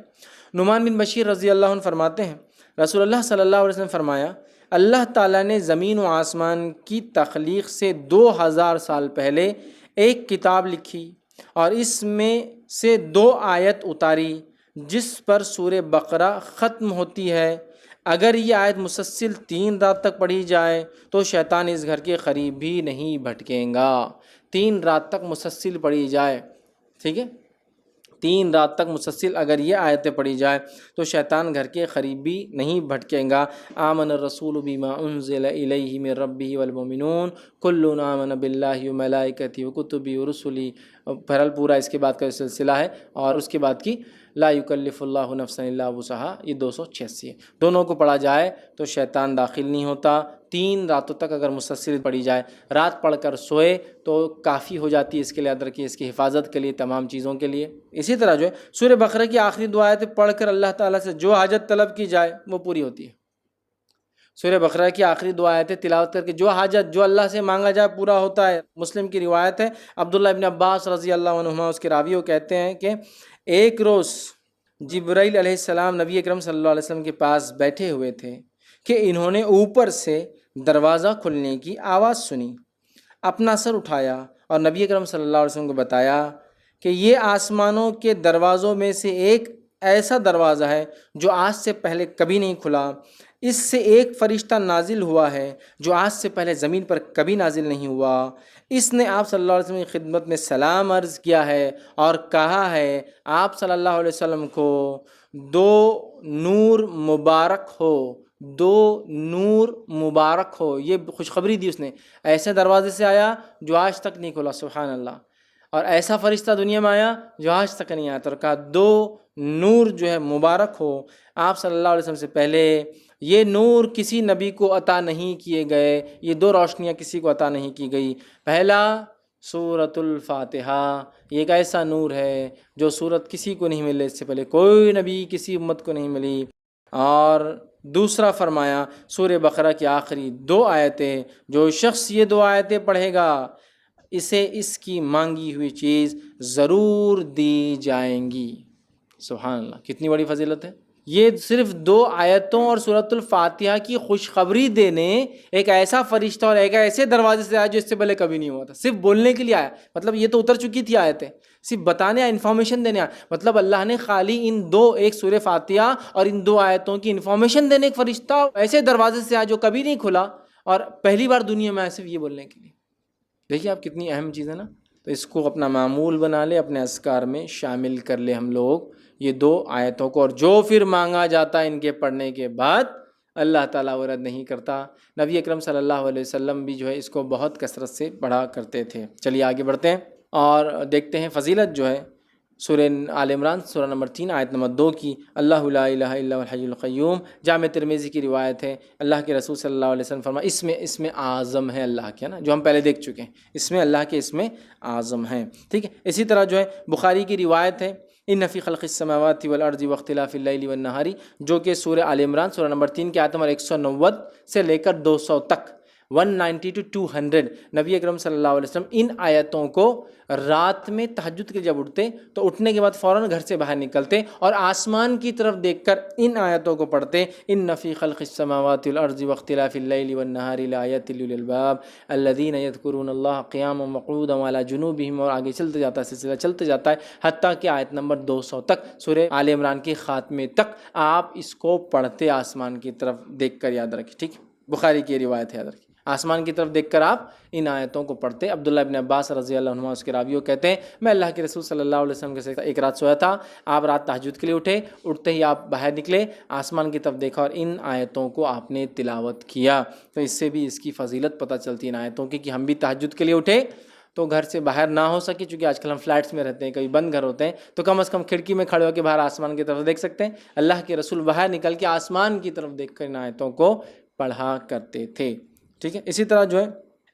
[SPEAKER 2] نعمان بن بشیر رضی اللہ عنہ فرماتے ہیں، رسول اللہ صلی اللہ علیہ وسلم فرمایا، اللہ تعالیٰ نے زمین و آسمان کی تخلیق سے 2000 سال پہلے ایک کتاب لکھی اور اس میں سے 2 آیت اتاری جس پر سورہ بقرہ ختم ہوتی ہے۔ اگر یہ آیت مسلسل 3 رات تک پڑھی جائے تو شیطان اس گھر کے قریب بھی نہیں بھٹکیں گا۔ 3 رات تک مسلسل پڑھی جائے، ٹھیک ہے، 3 رات تک مسلسل اگر یہ آیتیں پڑھی جائے تو شیطان گھر کے قریب بھی نہیں بھٹکیں گا۔ آمن الرسول بما انزل الیہ من ربہ والمؤمنون کل آمن باللہ وملائکتہ وکتبہ ورسلہ، بہرحال پورا اس کے بعد کا سلسلہ ہے، اور اس کے بعد کی لا یکلف اللہ نفسا الا وسعہا، یہ 286 ہے۔ دونوں کو پڑھا جائے تو شیطان داخل نہیں ہوتا۔ 3 راتوں تک اگر مسلسل پڑھی جائے، رات پڑھ کر سوئے تو کافی ہو جاتی ہے، اس کے لیے یاد رکھیے، اس کی حفاظت کے لیے، تمام چیزوں کے لیے۔ اسی طرح جو ہے سورہ بقرہ کی آخری 2 آیتیں پڑھ کر اللہ تعالیٰ سے جو حاجت طلب کی جائے وہ پوری ہوتی ہے۔ سورہ بقرہ کی آخری 2 آیتیں تلاوت کر کے جو حاجت جو اللہ سے مانگا جائے پورا ہوتا ہے۔ مسلم کی روایت ہے، عبداللہ ابن عباس رضی اللہ عنہما اس کے راوی کہتے ہیں کہ ایک روز جبرائیل علیہ السلام نبی اکرم صلی اللہ علیہ وسلم کے پاس بیٹھے ہوئے تھے کہ انہوں نے اوپر سے دروازہ کھلنے کی آواز سنی، اپنا سر اٹھایا اور نبی اکرم صلی اللہ علیہ وسلم کو بتایا کہ یہ آسمانوں کے دروازوں میں سے ایک ایسا دروازہ ہے جو آج سے پہلے کبھی نہیں کھلا، اس سے ایک فرشتہ نازل ہوا ہے جو آج سے پہلے زمین پر کبھی نازل نہیں ہوا، اس نے آپ صلی اللہ علیہ وسلم کی خدمت میں سلام عرض کیا ہے اور کہا ہے آپ صلی اللہ علیہ وسلم کو 2 نور مبارک ہو، 2 نور مبارک ہو، یہ خوشخبری دی اس نے، ایسے دروازے سے آیا جو آج تک نہیں کھلا، سبحان اللہ، اور ایسا فرشتہ دنیا میں آیا جو آج تک نہیں آیا، اور کہا 2 نور جو ہے مبارک ہو آپ صلی اللہ علیہ وسلم سے پہلے، یہ نور کسی نبی کو عطا نہیں کیے گئے، یہ 2 روشنیاں کسی کو عطا نہیں کی گئی۔ پہلا سورۃ الفاتحہ، یہ ایک ایسا نور ہے جو سورت کسی کو نہیں ملے، اس سے پہلے کوئی نبی کسی امت کو نہیں ملی، اور دوسرا فرمایا سورہ بقرہ کی آخری 2 آیتیں، جو شخص یہ 2 آیتیں پڑھے گا اسے اس کی مانگی ہوئی چیز ضرور دی جائیں گی۔ سبحان اللہ، کتنی بڑی فضیلت ہے۔ یہ صرف 2 آیتوں اور سورۃ الفاتحہ کی خوشخبری دینے ایک ایسا فرشتہ اور ایک ایسے دروازے سے آیا جو اس سے پہلے کبھی نہیں ہوا تھا، صرف بولنے کے لیے آیا، مطلب یہ تو اتر چکی تھی آیتیں، صرف بتانے، انفارمیشن دینے آیا، مطلب اللہ نے خالی ان 2، ایک سورہ فاتحہ اور ان 2 آیتوں کی انفارمیشن دینے ایک فرشتہ ایسے دروازے سے آیا جو کبھی نہیں کھلا، اور پہلی بار دنیا میں آیا صرف یہ بولنے کے لیے۔ دیکھیے آپ کتنی اہم چیز ہے نا، تو اس کو اپنا معمول بنا لے، اپنے اذکار میں شامل کر لے ہم لوگ یہ 2 آیتوں کو، اور جو پھر مانگا جاتا ہے ان کے پڑھنے کے بعد اللہ تعالیٰ وہ رد نہیں کرتا۔ نبی اکرم صلی اللہ علیہ وسلم بھی جو ہے اس کو بہت کثرت سے پڑھا کرتے تھے۔ چلیے آگے بڑھتے ہیں اور دیکھتے ہیں فضیلت جو ہے سورہ آل عمران سورہ نمبر 3 آیت نمبر 2 کی، اللہ لا الہ الا هو الحی القیوم۔ جامع ترمذی کی روایت ہے، اللہ کے رسول صلی اللہ علیہ وسلم فرمایا اس میں اعظم ہے اللہ کے، نا جو ہم پہلے دیکھ چکے ہیں، اس میں اللہ کے اس میں اعظم ہیں، ٹھیک ہے۔ اسی طرح جو ہے بخاری کی روایت ہے، ان فی خلق السماوات والارض واختلاف اللیل والنہار، جو کہ سورہ آل عمران سورہ نمبر 3 کی آیت نمبر 190 سے لے کر 200 تک، 190 to 200، نبی اکرم صلی اللہ علیہ وسلم ان آیتوں کو رات میں تہجد کے جب اٹھتے تو اٹھنے کے بعد فوراً گھر سے باہر نکلتے اور آسمان کی طرف دیکھ کر ان آیتوں کو پڑھتے، ان فی خلق السماوات والارض واختلاف اللیل والنہار لآیات لأولی الالباب الذین یذکرون اللہ قیاما وقعودا وعلی جنوبہم، اور آگے چلتے جاتا ہے، سلسلہ چلتے جاتا ہے حتیٰ کہ آیت نمبر 200 تک، سورہ آل عمران کے خاتمے تک آپ اس کو پڑھتے آسمان کی طرف دیکھ کر، یاد رکھیں، ٹھیک، بخاری کی روایت ہے، یاد رکھیں، آسمان کی طرف دیکھ کر آپ ان آیتوں کو پڑھتے۔ عبداللہ ابن عباس رضی اللہ عنہ اس کے راویوں کہتے ہیں، میں اللہ کے رسول صلی اللہ علیہ وسلم کے ساتھ ایک رات سویا تھا، آپ رات تہجد کے لیے اٹھتے ہی آپ باہر نکلے، آسمان کی طرف دیکھا اور ان آیتوں کو آپ نے تلاوت کیا۔ تو اس سے بھی اس کی فضیلت پتہ چلتی ہے ان آیتوں کی، کہ ہم بھی تہجد کے لیے اٹھے تو گھر سے باہر نہ ہو سکے، چونکہ آج کل ہم فلیٹس میں رہتے ہیں، کبھی بند گھر ہوتے ہیں، تو کم از کم کھڑکی میں کھڑے ہو کے باہر آسمان کی طرف دیکھ سکتے ہیں۔ اللہ کے رسول باہر نکل کے آسمان کی طرف دیکھ کر ان آیتوں کو پڑھا کرتے تھے، ٹھیک ہے۔ اسی طرح جو ہے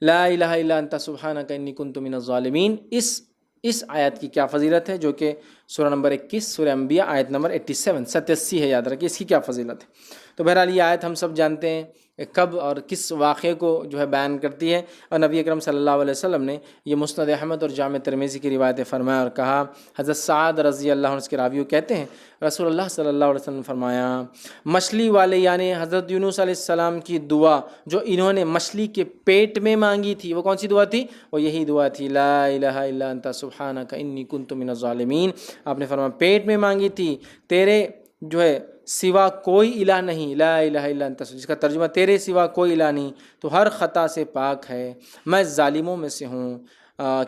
[SPEAKER 2] لا الہ الا انت سبحانک انی کنت من الظالمین، اس آیت کی کیا فضیلت ہے، جو کہ سورہ نمبر 21 سورہ انبیاء آیت نمبر 87 ہے، یاد رکھیں اس کی کیا فضیلت ہے۔ تو بہرحال یہ آیت ہم سب جانتے ہیں کب اور کس واقعے کو جو ہے بیان کرتی ہے، اور نبی اکرم صلی اللہ علیہ وسلم نے یہ مسند احمد اور جامع ترمذی کی روایت فرمایا اور کہا، حضرت سعد رضی اللہ عنہ اس کے راویوں کہتے ہیں، رسول اللہ صلی اللہ علیہ وسلم نے فرمایا، مچھلی والے یعنی حضرت یونس علیہ السلام کی دعا جو انہوں نے مچھلی کے پیٹ میں مانگی تھی، وہ کون سی دعا تھی؟ وہ یہی دعا تھی، لا الہ الا انت سبحانک انی کنت من الظالمین۔ آپ نے فرمایا پیٹ میں مانگی تھی، تیرے جو ہے سوا کوئی الہ نہیں، لا الہ الا انت، جس کا ترجمہ تیرے سوا کوئی الہ نہیں، تو ہر خطا سے پاک ہے، میں ظالموں میں سے ہوں،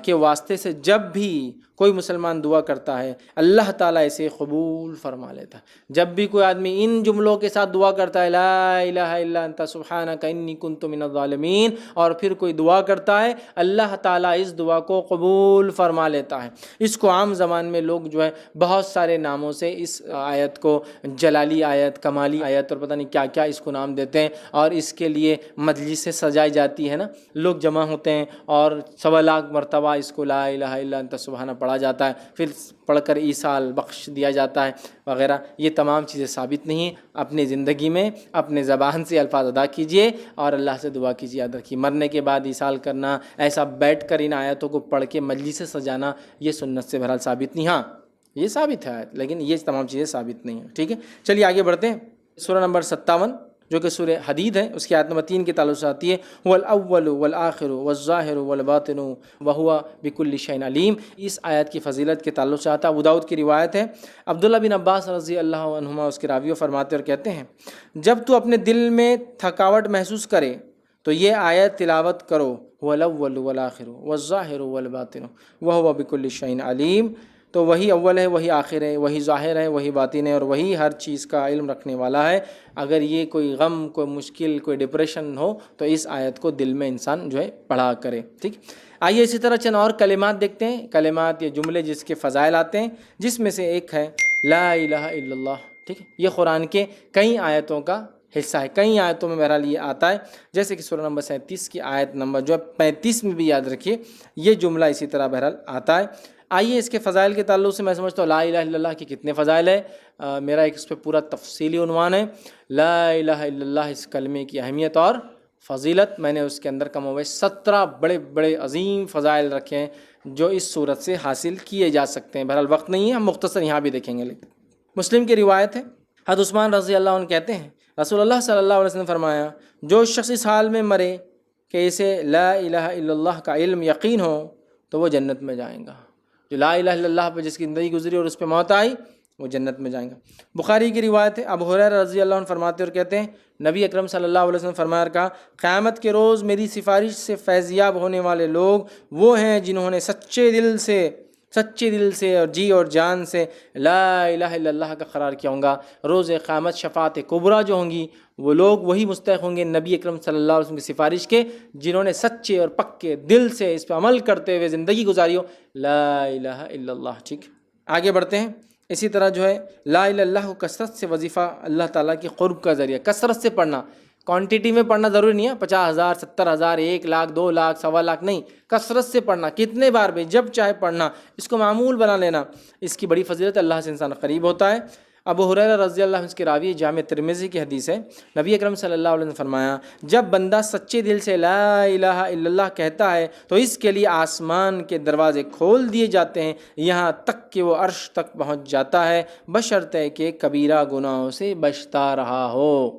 [SPEAKER 2] کے واسطے سے جب بھی کوئی مسلمان دعا کرتا ہے اللہ تعالیٰ اسے قبول فرما لیتا ہے۔ جب بھی کوئی آدمی ان جملوں کے ساتھ دعا کرتا ہے، لا الہ الا انت سبحانک انی کنت من الظالمین، اور پھر کوئی دعا کرتا ہے، اللہ تعالیٰ اس دعا کو قبول فرما لیتا ہے۔ اس کو عام زبان میں لوگ جو ہے بہت سارے ناموں سے اس آیت کو جلالی آیت، کمالی آیت اور پتہ نہیں کیا کیا اس کو نام دیتے ہیں، اور اس کے لیے مجلسیں سجائی جاتی ہے نا، لوگ جمع ہوتے ہیں اور 1.25 لاکھ مرتبہ اس کو لا الہ الا انت سبحانہ پڑھا جاتا ہے، پھر پڑھ کر ایصال بخش دیا جاتا ہے وغیرہ۔ یہ تمام چیزیں ثابت نہیں ہیں، اپنی زندگی میں اپنے زبان سے الفاظ ادا کیجئے اور اللہ سے دعا کیجئے، یاد رکھیے مرنے کے بعد ایصال کرنا، ایسا بیٹھ کر ان آیتوں کو پڑھ کے مجلس سجانا، یہ سنت سے بہرحال ثابت نہیں، ہاں یہ ثابت ہے آیت، لیکن یہ تمام چیزیں ثابت نہیں ہیں، ٹھیک ہے۔ چلیے آگے بڑھتے ہیں، سورہ نمبر 57 جو کہ سورہ حدید ہے، اس کی آیت نمبر 3 کے تعلق سے آتی ہے، هو الاول والآخر والظاہر والباطن وهو بكل شيء علیم۔ اس آیت کی فضیلت کے تعلق سے آتا ہے، ابو داؤد کی روایت ہے، عبداللہ بن عباس رضی اللہ عنہما اس کے راویوں فرماتے اور کہتے ہیں، جب تو اپنے دل میں تھکاوٹ محسوس کرے تو یہ آیت تلاوت کرو، هو الاول والآخر والظاہر والباطن وهو بكل شيء علیم۔ تو وہی اول ہے، وہی آخر ہے، وہی ظاہر ہے، وہی باطن ہے، اور وہی ہر چیز کا علم رکھنے والا ہے۔ اگر یہ کوئی غم، کوئی مشکل، کوئی ڈپریشن ہو تو اس آیت کو دل میں انسان جو ہے پڑھا کرے، ٹھیک۔ آئیے اسی طرح چند اور کلمات دیکھتے ہیں، کلمات یا جملے جس کے فضائل آتے ہیں، جس میں سے ایک ہے لا الہ الا اللہ، ٹھیک ہے۔ یہ قرآن کے کئی آیتوں کا حصہ ہے، کئی آیتوں میں بہرحال یہ آتا ہے، جیسے کہ سورہ نمبر 37 کی آیت نمبر جو ہے 35 میں بھی یاد رکھیے یہ جملہ اسی طرح بہرحال آتا ہے۔ آئیے اس کے فضائل کے تعلق سے میں سمجھتا ہوں لا الہ الا اللہ کے کتنے فضائل ہیں، میرا ایک اس پہ پورا تفصیلی عنوان ہے، لا الہ الا اللہ، اس کلمے کی اہمیت اور فضیلت۔ میں نے اس کے اندر کم و بیش 17 بڑے بڑے عظیم فضائل رکھے ہیں جو اس صورت سے حاصل کیے جا سکتے ہیں، بہرحال وقت نہیں ہے، ہم مختصر یہاں بھی دیکھیں گے۔ لیکن مسلم کی روایت ہے، حضرت عثمان رضی اللہ عنہ کہتے ہیں، رسول اللہ صلی اللہ علیہ وسلم نے فرمایا، جو شخص اس حال میں مرے کہ اسے لا الہ الا اللہ کا علم یقین ہو تو وہ جنت میں جائیں گا۔ جو لا الہ الا اللہ پہ جس کی زندگی گزری اور اس پہ موت آئی وہ جنت میں جائیں گا۔ بخاری کی روایت ہے، ابو ہریرہ رضی اللہ عنہ فرماتے اور کہتے ہیں، نبی اکرم صلی اللہ علیہ وسلم فرمایا اور کہا، قیامت کے روز میری سفارش سے فیضیاب ہونے والے لوگ وہ ہیں جنہوں نے سچے دل سے اور جی اور جان سے لا الہ الا اللہ کا قرار کیا ہوں گا۔ روز قیامت شفاعت کبریٰ جو ہوں گی وہ لوگ وہی مستحق ہوں گے نبی اکرم صلی اللہ علیہ وسلم کی سفارش کے، جنہوں نے سچے اور پکے دل سے اس پہ عمل کرتے ہوئے زندگی گزاری ہو، لا الہ الا اللہ، ٹھیک۔ آگے بڑھتے ہیں۔ اسی طرح جو ہے لا الہ الا اللہ کو کثرت سے وظیفہ اللہ تعالیٰ کی قرب کا ذریعہ، کثرت سے پڑھنا، کوانٹیٹی میں پڑھنا ضروری نہیں ہے، 50,000 70,000 1,00,000 2,00,000 1,25,000 نہیں، کثرت سے پڑھنا، کتنے بار بھی جب چاہے پڑھنا، اس کو معمول بنا لینا، اس کی بڑی فضیلت، اللہ سے انسان قریب ہوتا ہے۔ ابو ہریرہ رضی اللہ عنہ اس کے راوی، جامع ترمذی کی حدیث ہے، نبی اکرم صلی اللہ علیہ وسلم نے فرمایا جب بندہ سچے دل سے لا الہ الا اللہ کہتا ہے تو اس کے لیے آسمان کے دروازے کھول دیے جاتے ہیں یہاں تک کہ وہ عرش تک پہنچ جاتا ہے، بشرطے کہ کبیرہ گناہوں سے بچتا رہا ہو،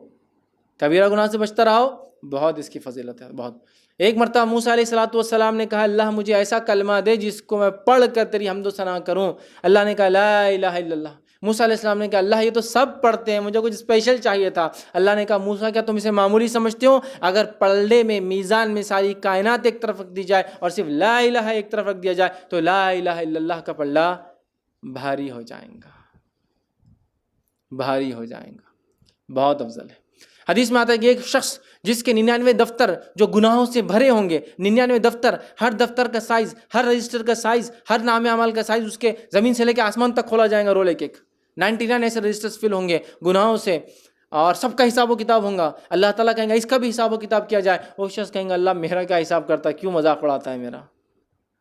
[SPEAKER 2] کبیرہ گناہ سے بچتا رہا ہو، بہت اس کی فضیلت ہے بہت۔ ایک مرتبہ موسیٰ علیہ السلام نے کہا اللہ مجھے ایسا کلمہ دے جس کو میں پڑھ کر تیری حمد و ثنا کروں، اللہ نے کہا لا الہ الا اللہ۔ موسیٰ علیہ السلام نے کہا اللہ یہ تو سب پڑھتے ہیں، مجھے کچھ اسپیشل چاہیے تھا۔ اللہ نے کہا موسیٰ کیا تم اسے معمولی سمجھتے ہو؟ اگر پلڑے میں میزان میں ساری کائنات ایک طرف رکھ دی جائے اور صرف لا الہ ایک طرف رکھ دیا جائے تو لا الہ الا اللہ کا پلڑا بھاری ہو جائے گا، بھاری ہو جائے گا، بہت افضل ہے۔ حدیث میں آتا ہے کہ ایک شخص جس کے 99 دفتر جو گناہوں سے بھرے ہوں گے، 99 دفتر، ہر دفتر کا سائز، ہر رجسٹر کا سائز، ہر نام اعمال کا سائز اس کے زمین سے لے کے آسمان تک کھولا جائے گا رول ایک ایک، 99 ایسے رجسٹرز فل ہوں گے گناہوں سے، اور سب کا حساب و کتاب ہوں گا۔ اللہ تعالیٰ کہیں گا اس کا بھی حساب و کتاب کیا جائے، وہ شخص کہیں گا اللہ میرا کیا حساب کرتا ہے، کیوں مذاق اڑاتا ہے میرا،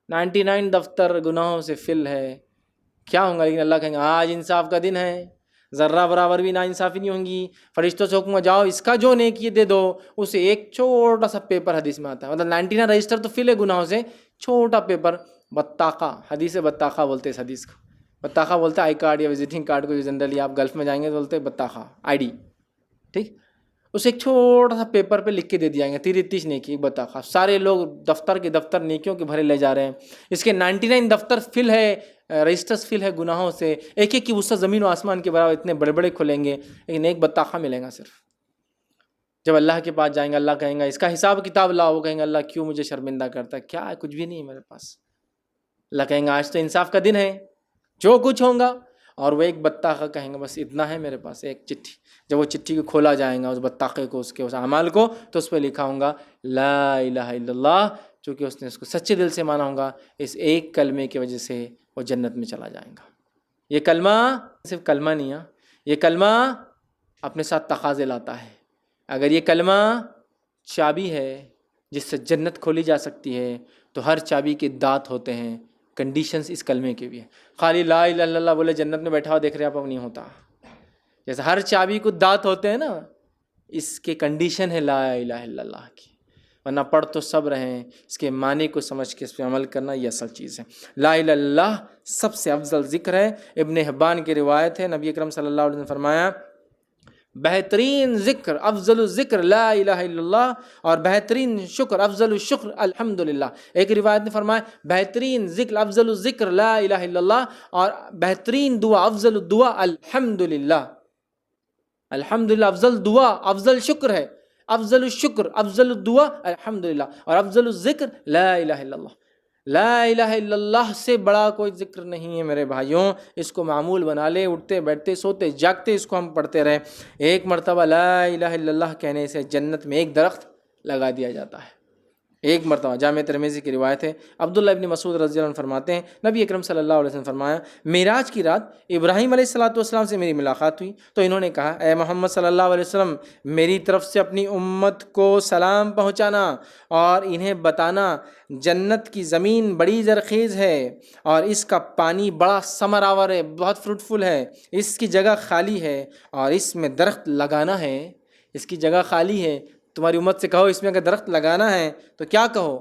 [SPEAKER 2] 99 دفتر گناہوں سے فل ہے، کیا ہوں گا، لیکن اللہ کہیں گا آج انصاف کا دن ہے، ذرہ برابر بھی ناانصافی نہیں ہوں گی، فرشتوں سے حکم جاؤ اس کا جو نیکی دے دو، اسے ایک چھوٹا سا پیپر، حدیث میں آتا ہے، مطلب 99 رجسٹر تو فل ہے گناہوں سے، چھوٹا پیپر، بطاقہ، حدیث بطاقہ بولتے اس حدیث کو، بطاقہ بولتے آئی کارڈ یا وزٹنگ کارڈ کو، جو جنرلی آپ گلف میں جائیں گے تو بولتے بطاقہ، آئی ڈی، ٹھیک، اسے ایک چھوٹا سا پیپر پہ لکھ کے دے دیا گیا 33 نیکی، ایک بطاقہ، سارے لوگ دفتر کے دفتر نیکیوں کے بھرے لے جا رہے ہیں، اس کے 99 دفتر فل ہے، رجسٹرز فل ہے گناہوں سے، ایک ایک کی وسعت زمین و آسمان کے برابر اتنے بڑے بڑے کھلیں گے، لیکن ایک بطاقہ ملے گا صرف۔ جب اللہ کے پاس جائیں گے اللہ کہیں گا اس کا حساب کتاب لاؤ، وہ کہیں گا اللہ کیوں مجھے شرمندہ کرتا ہے، کیا ہے کچھ بھی نہیں ہے میرے پاس، اللہ کہیں گا آج تو انصاف کا دن ہے، جو کچھ ہوگا، اور وہ ایک بطاقہ کہیں گا بس اتنا ہے میرے پاس، ایک چٹھی، جب وہ چٹھی کو کھولا جائے گا اس بطاقے کو، اس کے اس اعمال کو، تو اس پہ لکھا ہوگا لا الہ الا اللہ، چونکہ اس نے اس کو سچے دل سے مانا ہوگا، اس ایک کلمے کی وجہ سے وہ جنت میں چلا جائے گا۔ یہ کلمہ صرف کلمہ نہیں ہے، یہ کلمہ اپنے ساتھ تقاضے لاتا ہے۔ اگر یہ کلمہ چابی ہے جس سے جنت کھولی جا سکتی ہے تو ہر چابی کے دانت ہوتے ہیں، کنڈیشنز اس کلمے کے بھی ہیں۔ خالی لا الہ الا اللہ بولے جنت میں بیٹھا ہوا دیکھ رہے آپ نہیں ہوتا، جیسے ہر چابی کو دانت ہوتے ہیں نا، اس کے کنڈیشن ہے لا الہ الا اللہ کی، ورنہ پڑھ تو سب رہیں، اس کے معنی کو سمجھ کے اس پہ عمل کرنا یہ اصل چیز ہے۔ لا الہ الا اللہ سب سے افضل ذکر ہے، ابن حبان کی روایت ہے، نبی اکرم صلی اللہ علیہ وسلم نے فرمایا بہترین ذکر افضل الذکر لا الہ الا اللہ، اور بہترین شکر افضل الشکر الحمدللہ۔ ایک روایت نے فرمایا بہترین ذکر افضل الذکر لا الہ الا اللہ، اور بہترین دعا افضل الدعا الحمدللہ۔ الحمدللہ افضل دعا، افضل شکر ہے، افضل الشکر، افضل الدعا الحمدللہ، اور افضل الذکر لا الہ الا اللہ۔ لا الہ الا اللہ سے بڑا کوئی ذکر نہیں ہے میرے بھائیوں، اس کو معمول بنا لے، اٹھتے بیٹھتے سوتے جاگتے اس کو ہم پڑھتے رہیں۔ ایک مرتبہ لا الہ الا اللہ کہنے سے جنت میں ایک درخت لگا دیا جاتا ہے، ایک مرتبہ۔ جامع ترمذی کی روایت ہے، عبداللہ ابن مسعود رضی اللہ عنہ فرماتے ہیں نبی اکرم صلی اللہ علیہ وسلم فرمایا معراج کی رات ابراہیم علیہ السلام سے میری ملاقات ہوئی تو انہوں نے کہا اے محمد صلی اللہ علیہ وسلم میری طرف سے اپنی امت کو سلام پہنچانا اور انہیں بتانا جنت کی زمین بڑی زرخیز ہے اور اس کا پانی بڑا ثمر آور ہے، بہت فروٹفل ہے، اس کی جگہ خالی ہے اور اس میں درخت لگانا ہے، اس کی جگہ خالی ہے، تمہاری امت سے کہو اس میں اگر درخت لگانا ہے تو کیا کہو؟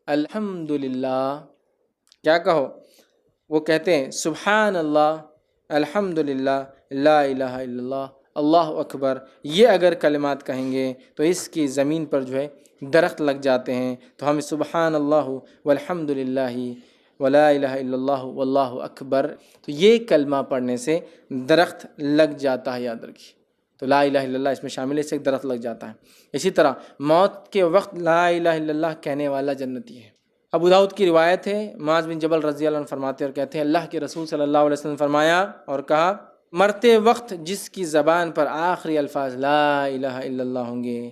[SPEAKER 2] الحمدللہ۔ کیا کہو؟ وہ کہتے ہیں سبحان اللہ، الحمدللہ، لا الہ الا اللہ، اللہ اکبر۔ یہ اگر کلمات کہیں گے تو اس کی زمین پر جو ہے درخت لگ جاتے ہیں، تو ہم سبحان اللہ والحمدللہ ولا الہ الا اللہ واللہ اکبر، تو یہ کلمہ پڑھنے سے درخت لگ جاتا ہے، یاد رکھیے۔ تو لا الہ الا اللہ اس میں شامل ہے، اس سے ایک درخت لگ جاتا ہے۔ اسی طرح موت کے وقت لا الہ الا اللہ کہنے والا جنتی ہے۔ ابو داؤد کی روایت ہے، معاذ بن جبل رضی اللہ عنہ فرماتے اور کہتے ہیں اللہ کے رسول صلی اللہ علیہ وسلم فرمایا اور کہا مرتے وقت جس کی زبان پر آخری الفاظ لا الہ الا اللہ ہوں گے